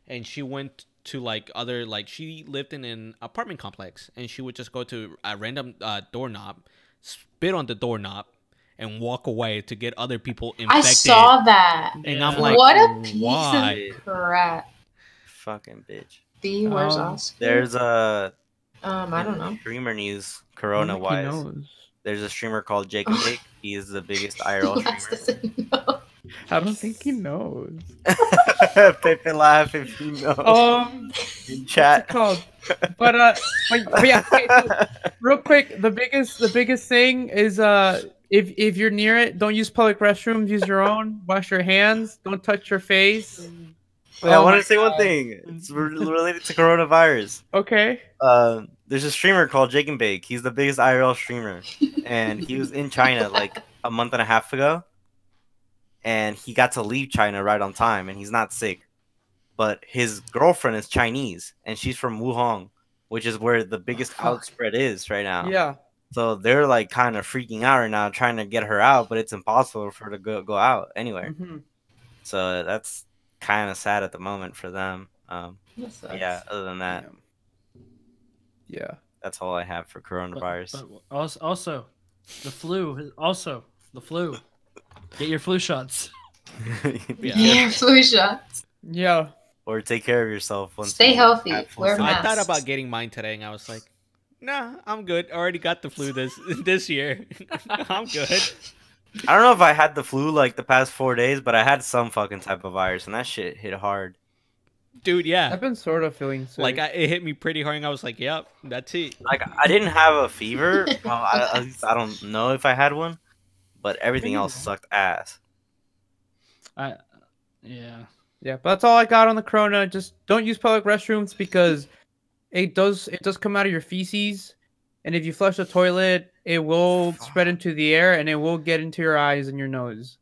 and she went to like other she lived in an apartment complex, and she would just go to a random doorknob, spit on the doorknob, and walk away to get other people infected. I saw that. And I'm Yeah. like, What a piece why? of crap. Fucking bitch. D, where's Um, Oscar? There's a I don't know. streamer news I corona don't think he wise. knows. There's a streamer called Jake and Jake. He is the biggest IRL Last streamer. doesn't know. I don't think he knows. Pepe laugh if you know Um, in what's chat. it called? But yeah. Okay, so real quick, the biggest thing is if you're near it, don't use public restrooms. Use your own. Wash your hands. Don't touch your face. Wait, I Oh want my to say one thing. It's related to coronavirus. Okay. There's a streamer called Jake and Bake. He's the biggest IRL streamer, and he was in China like a month and a half ago, and he got to leave China right on time, and he's not sick. But his girlfriend is Chinese, and she's from Wuhan, which is where the biggest outspread is right now. Yeah. So they're like kind of freaking out right now, trying to get her out, but it's impossible for her to go out anywhere. Mhm. So that's kind of sad at the moment for them. That sucks. Yeah. Other than that, Yeah. that's all I have for coronavirus. But also, the flu. Also, the flu. Get your flu shots. Yeah, flu shots. Yeah. Or take care of yourself. Once Stay you healthy. have full Wear symptoms. I thought masks. about getting mine today, and I was like, nah, I'm good. I already got the flu this year. I'm good. I don't know if I had the flu like the past 4 days, but I had some fucking type of virus, and that shit hit hard. Dude, yeah. I've been sort of feeling sick. Like it hit me pretty hard, and I was like, "Yep, that's it." Like I didn't have a fever. Well, at least I don't know if I had one, but everything else sucked ass. Yeah. Yeah, but that's all I got on the corona. Just don't use public restrooms because it does come out of your feces, and if you flush the toilet, it will spread into the air and it will get into your eyes and your nose.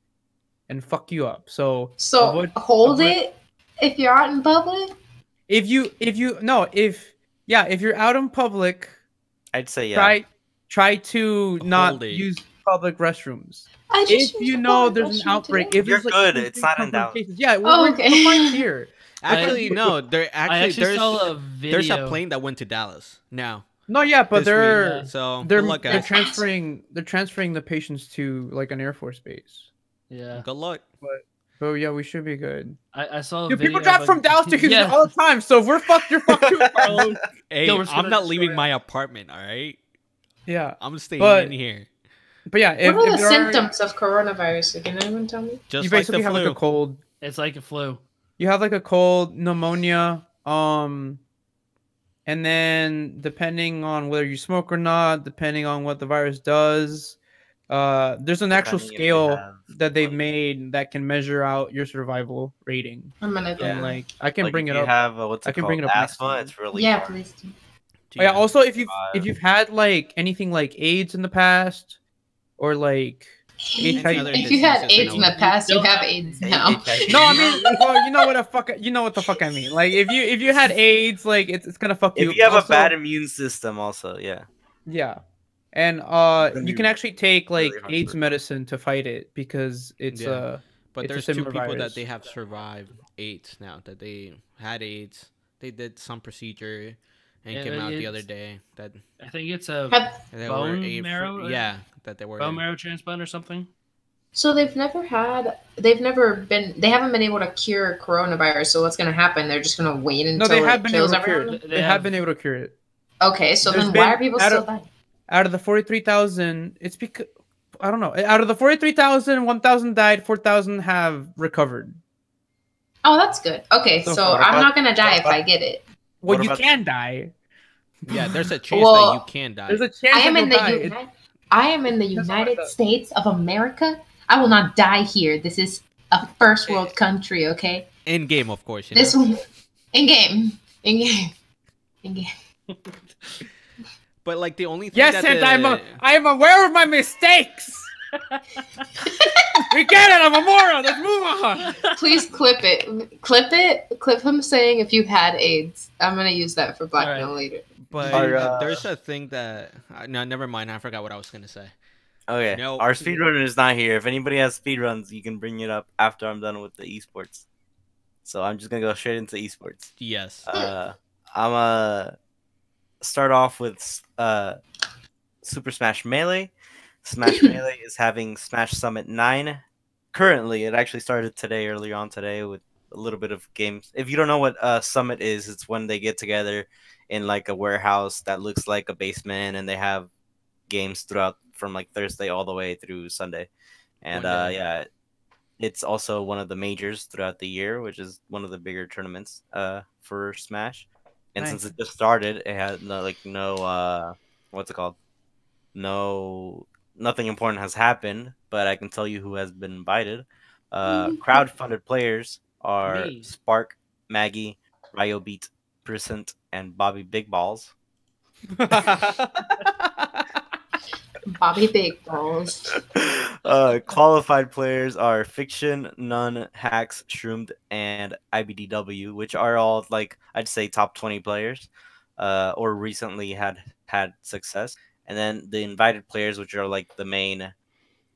and fuck you up. So So hold it if you're out in public. if you're out in public, I'd say yeah. try to not Hold it. use public restrooms. I just If used you the know public there's an restroom outbreak, today. if You're there's good, two, it's three not in confirmed doubt. cases, yeah, Oh, we're okay. fine here. Actually, no. There I actually actually saw a video. there's a plane that went to Dallas now. No, yeah, but this week. they're So they're good luck, they're guys. transferring the patients to like an Air Force base. Yeah, Good luck. So yeah, we should be good. I saw. A Dude, video people drive of a- from Dallas to Houston Yeah. all the time. So if we're fucked, you're fucked too, Carlos. Hey, Gilbert's I'm gonna not leaving destroy my apartment. All right, Yeah, I'm staying But- in here. but yeah, if, What are if the there are, symptoms of coronavirus? Can anyone tell me? Just you like basically the have flu. like a cold. It's like a flu. You have like a cold, pneumonia, and then depending on whether you smoke or not, depending on what the virus does, there's an actual Depending if you scale have, that they've like- made that can measure out your survival rating. I'm gonna do And it. like I can like, bring if it you up. have what's I it can called? bring it up next Asthma. time. It's really Yeah, hard. please do. Oh, yeah. Also, if survive. you've had like anything like AIDS in the past, or like Any HIV. other If you had diseases, AIDS in the no. past, you Don't have have AIDS Hey, now. HIV. No, I mean, well, you know what the fuck I mean. Like if you had AIDS, like it's gonna fuck you. If you have Also, a bad immune system, also, yeah. yeah, and Then you can you actually take like really hard AIDS to- medicine to fight it because it's Yeah. But it's a there's two similar people virus. that they have survived AIDS now. That they had AIDS. They did some procedure and Yeah, came out the it's- other day that I think it's a Have- they Bone were AIDS marrow or- yeah, that they were. bone marrow transplant or something. So they haven't been able to cure coronavirus. So what's gonna happen? They're just gonna wait until no, they have it been able kills to cure everyone. it. They They have- have been able to cure it. Okay, so There's then been- why are people out still of- dying? Out of the 43,000, it's because I don't know. Out of the 43,000, 1,000 died, 4,000 have recovered. Oh, that's good. Okay, So so far. I'm not gonna die if I get it. Well, What you about- can die. Yeah, there's a chance Well, that you can die. There's a chance I am that in you'll the die. It- I am in the That's all right, United though. States of America. I will not die here. This is a first world country. Okay, In game, of course. You this know? one in game, in game, in game. But like the only thing Yes, that and the- I am aware of my mistakes. We get it. I'm a moron. Let's move on. Please clip it. Clip him saying if you had AIDS. I'm gonna use that for blackmail Alright. later. But Our, there's a thing that no, never mind. I forgot what I was gonna say. Okay. No. Our speedrunner is not here. If anybody has speedruns, you can bring it up after I'm done with the esports. So I'm just gonna go straight into esports. Yes. I'm gonna start off with Super Smash Melee. Smash Melee is having Smash Summit 9. Currently, it actually started today, earlier on today, with a little bit of games. If you don't know what Summit is, it's when they get together in like a warehouse that looks like a basement, and they have games throughout from like Thursday all the way through Sunday. And One day. yeah, it's also one of the majors throughout the year, which is one of the bigger tournaments for Smash. And since Nice. it just started, it had no what's it called? Nothing important has happened, but I can tell you who has been invited. Crowd-funded players are Me. Spark, Maggie, Ryobeat, Percent, and Bobby Big Balls. Bobby Big Balls. Qualified players are Fiction, Nun, Hacks, Shroomed, and IBDW, which are all like I'd say top 20 players, or recently had success. And then the invited players, which are like the main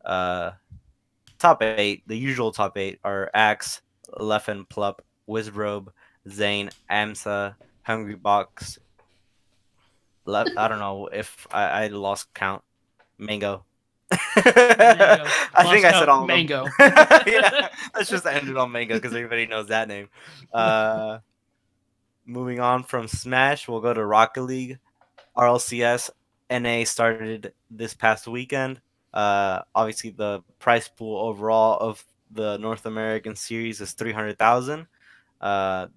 top 8, the usual top 8 are Axe, Leffen Plup, Wizrobe, Zane, Amsa, Hungry Box. I don't know if I lost count. Mango. I think I said all of them. Mango. Yeah, let's just end it on Mango because everybody knows that name. Moving on from Smash, we'll go to Rocket League. RLCS NA started this past weekend. Obviously, the prize pool overall of the North American series is 300,000.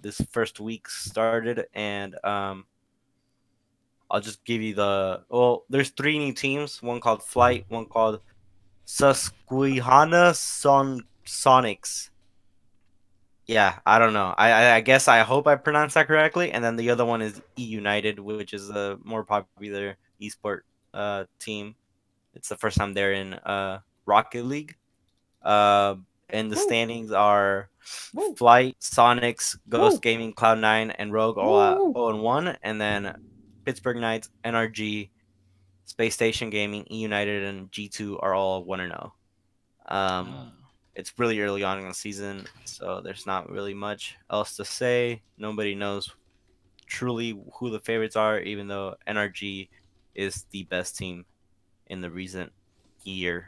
This first week started, and I'll just give you there's 3 new teams, one called Flight, one called Susquehanna Sonics. Yeah, I don't know. I guess I hope I pronounced that correctly. And then the other one is E United, which is a more popular esport team. It's the first time they're in Rocket League. And and the Woo. standings are Woo. Flight, Sonics, Ghost Woo. Gaming, Cloud9, and Rogue all at Woo. 0-1, and then Pittsburgh Knights, NRG, Space Station Gaming, E United, and G2 are all 1-0. It's really early on in the season, so there's not really much else to say. Nobody knows truly who the favorites are, even though NRG is the best team in the recent year,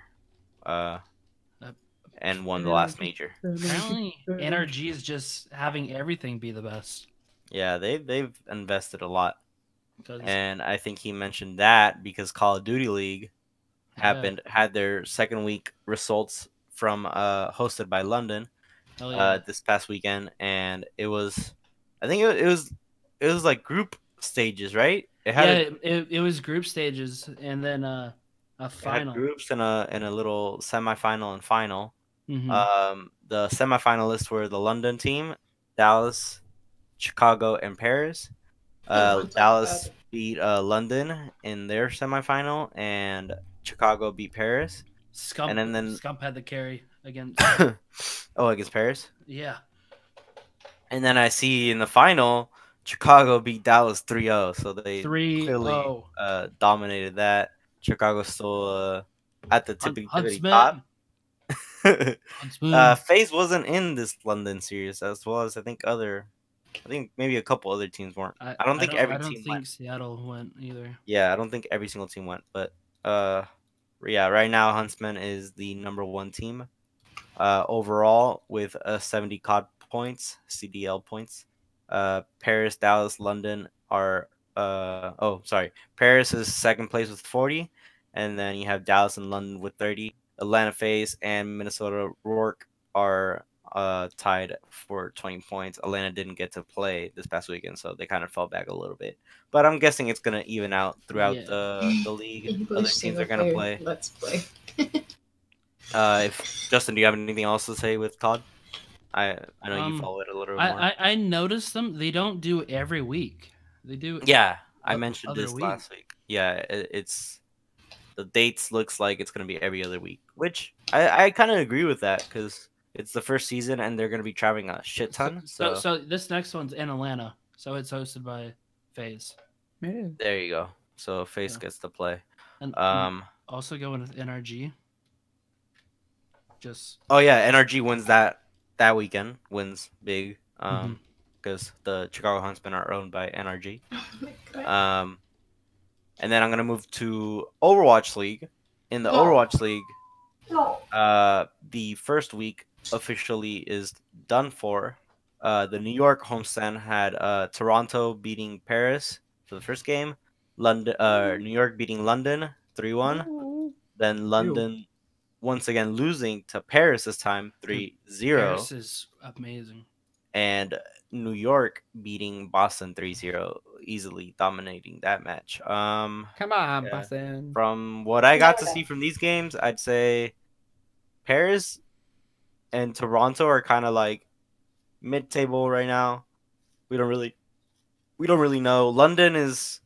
and won the last major. Apparently, NRG is just having everything be the best. Yeah, they've invested a lot, 'Cause- and I think he mentioned that because Call of Duty League had their second week results from hosted by London hell yeah. this past weekend, and it was, I think it was like group stages, right? It had it was group stages and then a it had final. groups and a little semifinal and final. Mhm. The semifinalists were the London team, Dallas, Chicago, and Paris. Everyone talked Dallas about it. beat London in their semifinal, and Chicago beat Paris. Scump, and then- Scump had the carry against. Oh, against Paris. Yeah. And then I see in the final, Chicago beat Dallas 3-0. So they 3-0. clearly dominated that. Chicago's still at the tippity Huntsman. top. Huntsman. FaZe wasn't in this London series, as well as I think maybe a couple other teams weren't. I don't think every I don't team think went. Seattle went either. Yeah, I don't think every single team went, but yeah, right now Huntsman is the #1 team overall with 70 COD points, CDL points. Paris, Dallas, London are Paris is second place with 40, and then you have Dallas and London with 30. Atlanta FaZe and Minnesota Rourke are tied for 20 points. Atlanta didn't get to play this past weekend, so they kind of fell back a little bit. But I'm guessing it's gonna even out throughout Yeah. the league. Other English teams single are gonna player play. Let's play. If Justin, do you have anything else to say with COD? I know you follow it a little bit more. I noticed them. They don't do every week. They do. Yeah, I o- mentioned other this week. last week. Yeah, it's the dates looks like it's gonna be every other week, which I kind of agree with that because it's the first season and they're gonna be traveling a shit ton. So this next one's in Atlanta. So it's hosted by FaZe. Yeah. There you go. So FaZe Yeah. gets to play. And also going with NRG. Just Oh yeah, NRG wins that weekend. Wins big. Mhm. Because the Chicago Huntsmen are owned by NRG. Oh my God. And then I'm gonna move to Overwatch League. In the No. Overwatch League, No. the first week officially is done for. The New York homestand had Toronto beating Paris for the first game. New York beating London 3-1. Then London once again losing to Paris this time 3-0. Paris is amazing. And New York beating Boston 3-0, easily dominating that match. Come on, Yeah. Boston. From what I got to see from these games, I'd say Paris and Toronto are kind of like mid-table right now. We don't really know. London is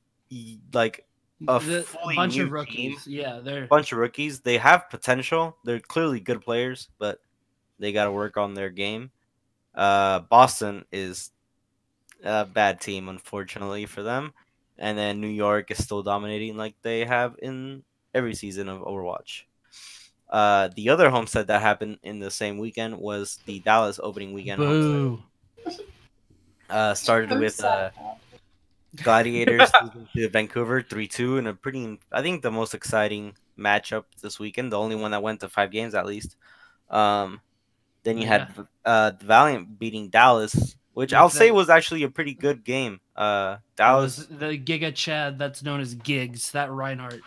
like a fully bunch new of rookies. Yeah, they're bunch of rookies. They have potential. They're clearly good players, but they got to work on their game. Boston is a bad team, unfortunately for them, and then New York is still dominating like they have in every season of Overwatch. The other homestand that happened in the same weekend was the Dallas opening weekend homestand. boo. Started I'm with sad. Gladiators losing to Vancouver 3-2 in a pretty, I think, the most exciting matchup this weekend. The only one that went to 5 games at least. Then you had Valiant beating Dallas, which I'll say was actually a pretty good game. Dallas, Dallas, the Giga Chad that's known as Gigs, that Reinhardt.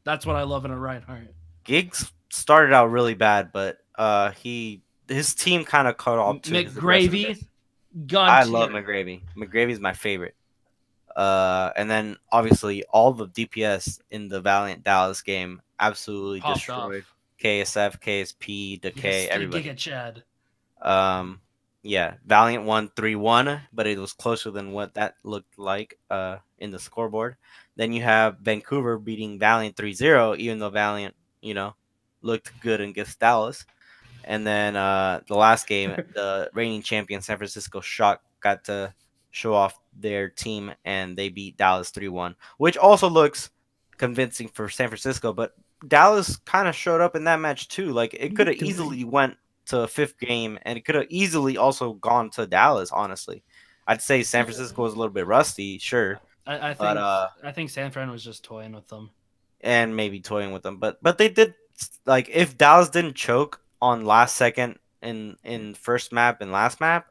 That's what I love in a Reinhardt. Giggs started out really bad, but his team kind of caught up to his McGravy, aggressiveness. God I tier. love McGravy. McGravy's my favorite. And then obviously all the DPS in the Valiant Dallas game absolutely Popped destroyed. off. KSF, KSP, Decay, Yes, the everybody. Giga Chad. Yeah, Valiant won 3-1, but it was closer than what that looked like in the scoreboard. Then you have Vancouver beating Valiant 3-0, even though Valiant, looked good against Dallas. And then the last game, the reigning champion San Francisco Shock got to show off their team, and they beat Dallas 3-1, which also looks convincing for San Francisco. But Dallas kind of showed up in that match too. Like it could have easily went to a fifth game, and it could have easily also gone to Dallas. Honestly, I'd say San Francisco was a little bit rusty, sure, I but think I think San Fran was just toying with them. and maybe toying with them. But they did, like, if Dallas didn't choke on last second in first map and last map,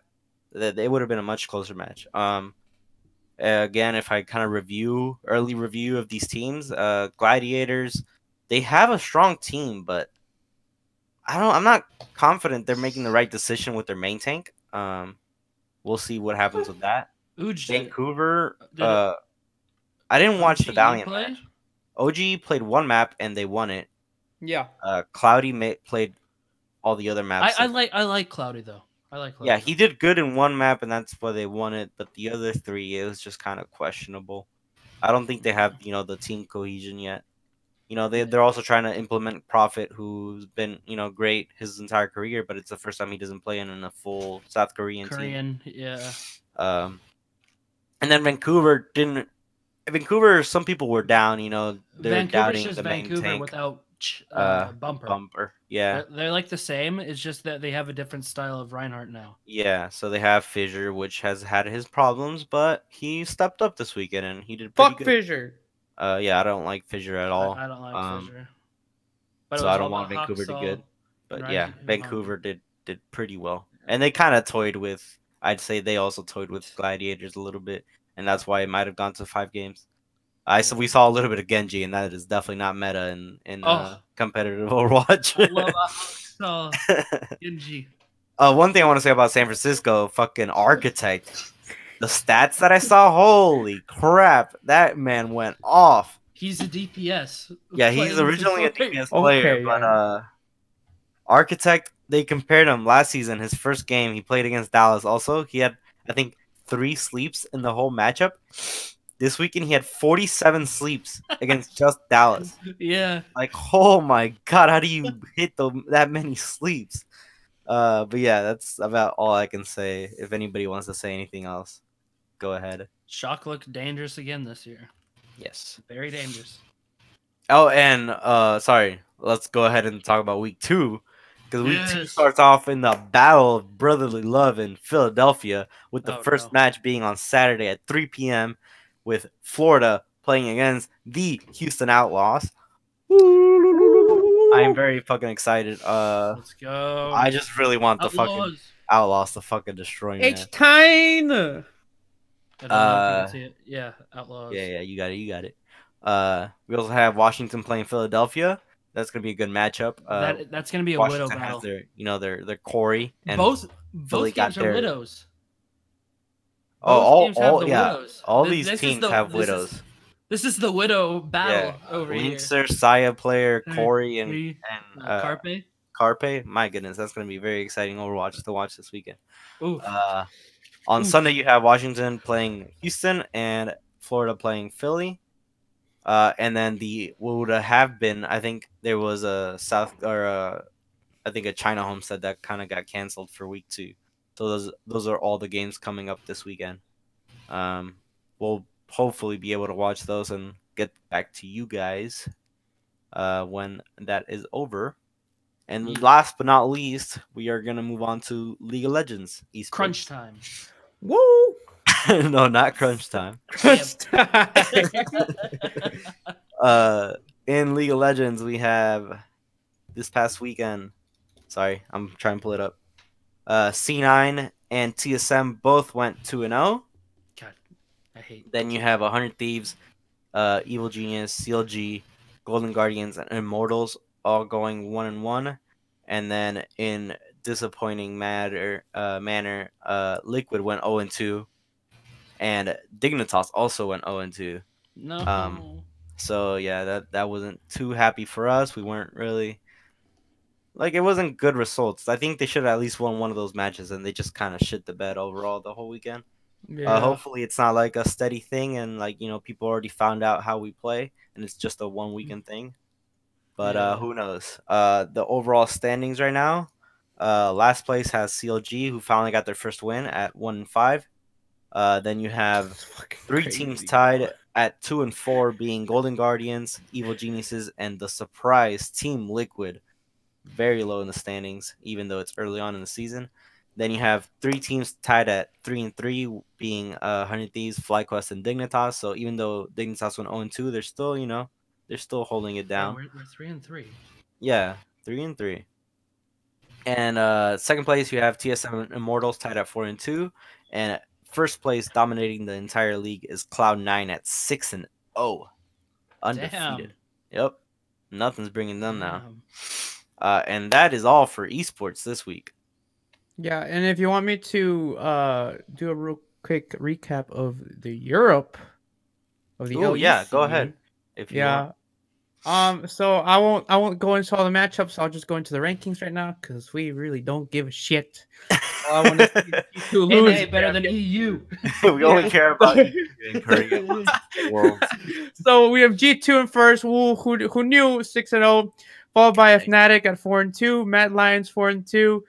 that it would have been a much closer match. Again, if I kind of early review of these teams, Gladiators, they have a strong team, but I'm not confident they're making the right decision with their main tank. We'll see what happens with that. Uj, Vancouver, did- I didn't watch the OGE Valiant play? match. OG played one map and they won it. Yeah. Cloudy played all the other maps. I like Cloudy though. I like Cloudy. Yeah, he did good in one map, and that's why they won it. But the other three, it was just kind of questionable. I don't think they have, the team cohesion yet. They're also trying to implement Prophet, who's been, great his entire career, but it's the first time he doesn't play in a full South Korean team. Yeah. And then Vancouver didn't. Vancouver, some people were down. They're Vancouver's doubting just the main Vancouver tank. without Bumper. Bumper, yeah. They're like the same. It's just that they have a different style of Reinhardt now. Yeah, so they have Fissure, which has had his problems, but he stepped up this weekend and he did pretty Fuck good. Fissure. Yeah, I don't like Fissure at all. I don't like Fissure. But it So was I don't all want about Vancouver to Haksal good. But and yeah, Rising Vancouver did pretty well, and they kind of toyed with. I'd say they also toyed with Gladiators a little bit, and that's why it might have gone to 5 games. We saw a little bit of Genji, and that is definitely not meta in competitive Overwatch. I love Haksal. Genji. One thing I want to say about San Francisco, fucking Architect. The stats that I saw, holy crap, that man went off. He's a DPS. Yeah, he's playing originally a support. DPS player, Okay, but Architect, they compared him last season. His first game, he played against Dallas. Also, he had, I think, 3 sleeps in the whole matchup. This weekend, he had 47 sleeps against just Dallas. Yeah. Like, oh my god, how do you hit that many sleeps? But yeah, that's about all I can say. If anybody wants to say anything else, go ahead. Shock looked dangerous again this year. Yes. Very dangerous. Oh, and sorry, let's go ahead and talk about week 2. Because week 2 Yes. starts off in the Battle of Brotherly Love in Philadelphia, with the Oh, first no. match being on Saturday at 3 p.m. with Florida playing against the Houston Outlaws. I am very fucking excited. Let's go. I just really want the fucking Outlaws. Outlaws to fucking destroy me. H time. I don't know if you can see it. Yeah, Outlaws. Yeah, you got it. We also have Washington playing Philadelphia. That's gonna be a good matchup. That's gonna be a widow Washington battle. has their Corey and Both Philly got games are their- widows. all teams have the yeah, widows. all This- these this is teams the- have this is- widows. This is the widow battle over here. Linkser, Saya player, Hey, Corey, and Carpe. Carpe. My goodness, that's gonna be very exciting Overwatch to watch this weekend. Ooh. On Oof. Sunday, you have Washington playing Houston and Florida playing Philly. And then what would have been, I think there was a I think a China Homestead that kind of got canceled for week 2. So those are all the games coming up this weekend. We'll hopefully be able to watch those and get back to you guys when that is over. And last but not least, we are gonna move on to League of Legends esports. Crunch time. Woo. No, not crunch time. Crunch time. In League of Legends, we have this past weekend. Sorry, I'm trying to pull it up. C9 and TSM both went 2-0. God, I hate. Then you have 100 Thieves, Evil Genius, CLG, Golden Guardians, and Immortals all going 1-1. And then in disappointing manner, Liquid went 0-2, and Dignitas also went 0-2. No. So yeah, that wasn't too happy for us. We weren't really it wasn't good results. I think they should have at least won one of those matches, and they just kind of shit the bed overall the whole weekend. Yeah. Hopefully it's not like a steady thing, and people already found out how we play, and it's just a 1 weekend thing. But Yeah. who knows? The overall standings right now, Last place has CLG, who finally got their first win at 1-5. Then you have three teams tied at 2-4, being Golden Guardians, Evil Geniuses, and the surprise Team Liquid. Very low in the standings, even though it's early on in the season. Then you have three teams tied at 3-3, being 100 Thieves, FlyQuest, and Dignitas. So even though Dignitas went 0-2, they're still, they're still holding it down. We're 3-3. Yeah, 3-3. And second place, you have TS7 Immortals tied at 4-2, and first place, dominating the entire league, is Cloud9 at 6-0, undefeated. Yep, nothing's bringing them down. And that is all for esports this week. Yeah, and if you want me to do a real quick recap of the Europe of the yeah, LEC, go ahead. If you want. So I won't go into all the matchups. I'll just go into the rankings right now because we really don't give a shit. I want to see who lose. better than EU. We only care about Korea. World. So we have G2 in first. Who knew 6-0, followed by Fnatic at 4-2, Mad Lions 4-2.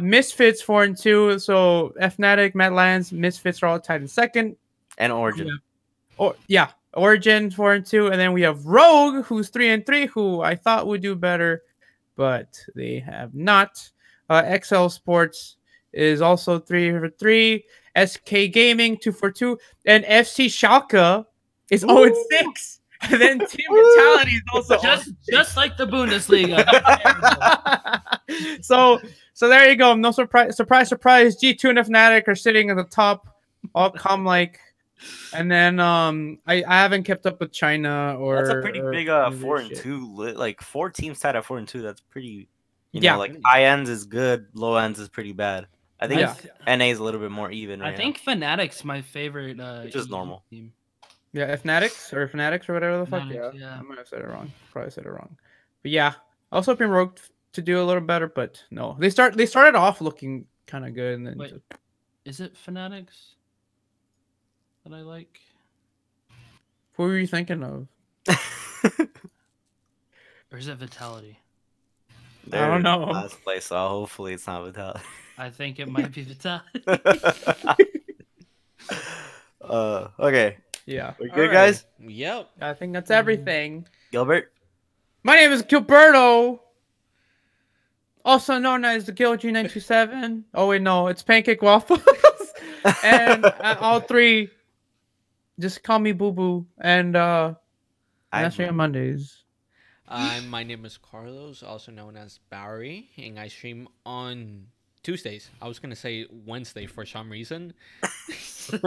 Misfits 4-2. So Fnatic, Mad Lions, Misfits are all tied in second. And Origin. Origin 4-2, and then we have Rogue, who's 3-3, who I thought would do better, but they have not. XL Sports is also 3-3. SK Gaming 2-2, and FC Schalke is 0-6. And then Team Vitality is also just like the Bundesliga. So there you go. No surprise. G2 and Fnatic are sitting at the top. All come like. And then I haven't kept up with China or. That's a pretty big 4-2. Like 4 teams tied at 4-2. That's pretty. You know, like high ends is good, low ends is pretty bad. I think NA is a little bit more even. I think Fnatic's my favorite. Which is normal. Team. Yeah, Fanatics or whatever the fuck. Yeah, I might have said it wrong. Probably said it wrong. But yeah, I was hoping Rogue to do a little better, but no. They started off looking kind of good, and then. Wait, is it Fanatics that I like? Who were you thinking of? Or is it Vitality? I don't know. Last place, so hopefully it's not Vitality. I think it might be Vitality. Okay. Yeah. We good, guys? Yep. I think that's everything. Gilbert? My name is Gilberto, also known as the Gil G927. Oh, wait, no. It's Pancake Waffles. And all three, just call me Boo Boo. And that's me on Mondays. My name is Carlos, also known as Bowery, and I stream on Tuesdays. I was gonna say Wednesday for some reason. Then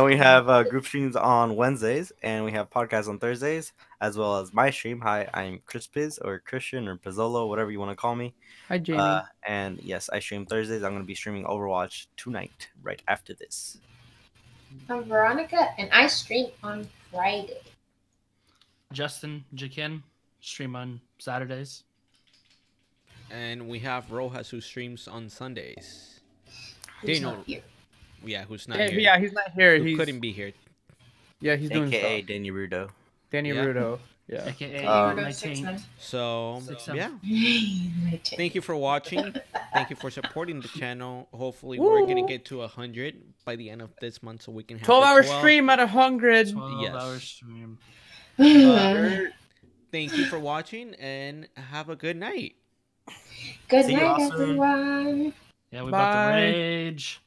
we have group streams on Wednesdays, and we have podcasts on Thursdays, as well as my stream. Hi, I'm Chris Piz, or Christian, or Pizzolo, whatever you want to call me. Hi, Jamie. And yes, I stream Thursdays. I'm going to be streaming Overwatch tonight, right after this. I'm Veronica, and I stream on Friday. Justin Jakin, stream on Saturdays. And we have Rojas, who streams on Sundays. Who's not here? Yeah, who's not here. Yeah, he's not here. He couldn't be here. Yeah, he's doing AKA stuff. Danny Rudo. Danny Rudo. Yeah. AKA Rudo my 6 team. times. So, yeah. My team. Thank you for watching. Thank you for supporting the channel. Hopefully, we're going to get to 100 by the end of this month so we can have 12-hour stream at 100. 12-hour stream. Thank you for watching, and have a good night. Good See you night, all soon. everyone. Yeah, we Bye. about to rage.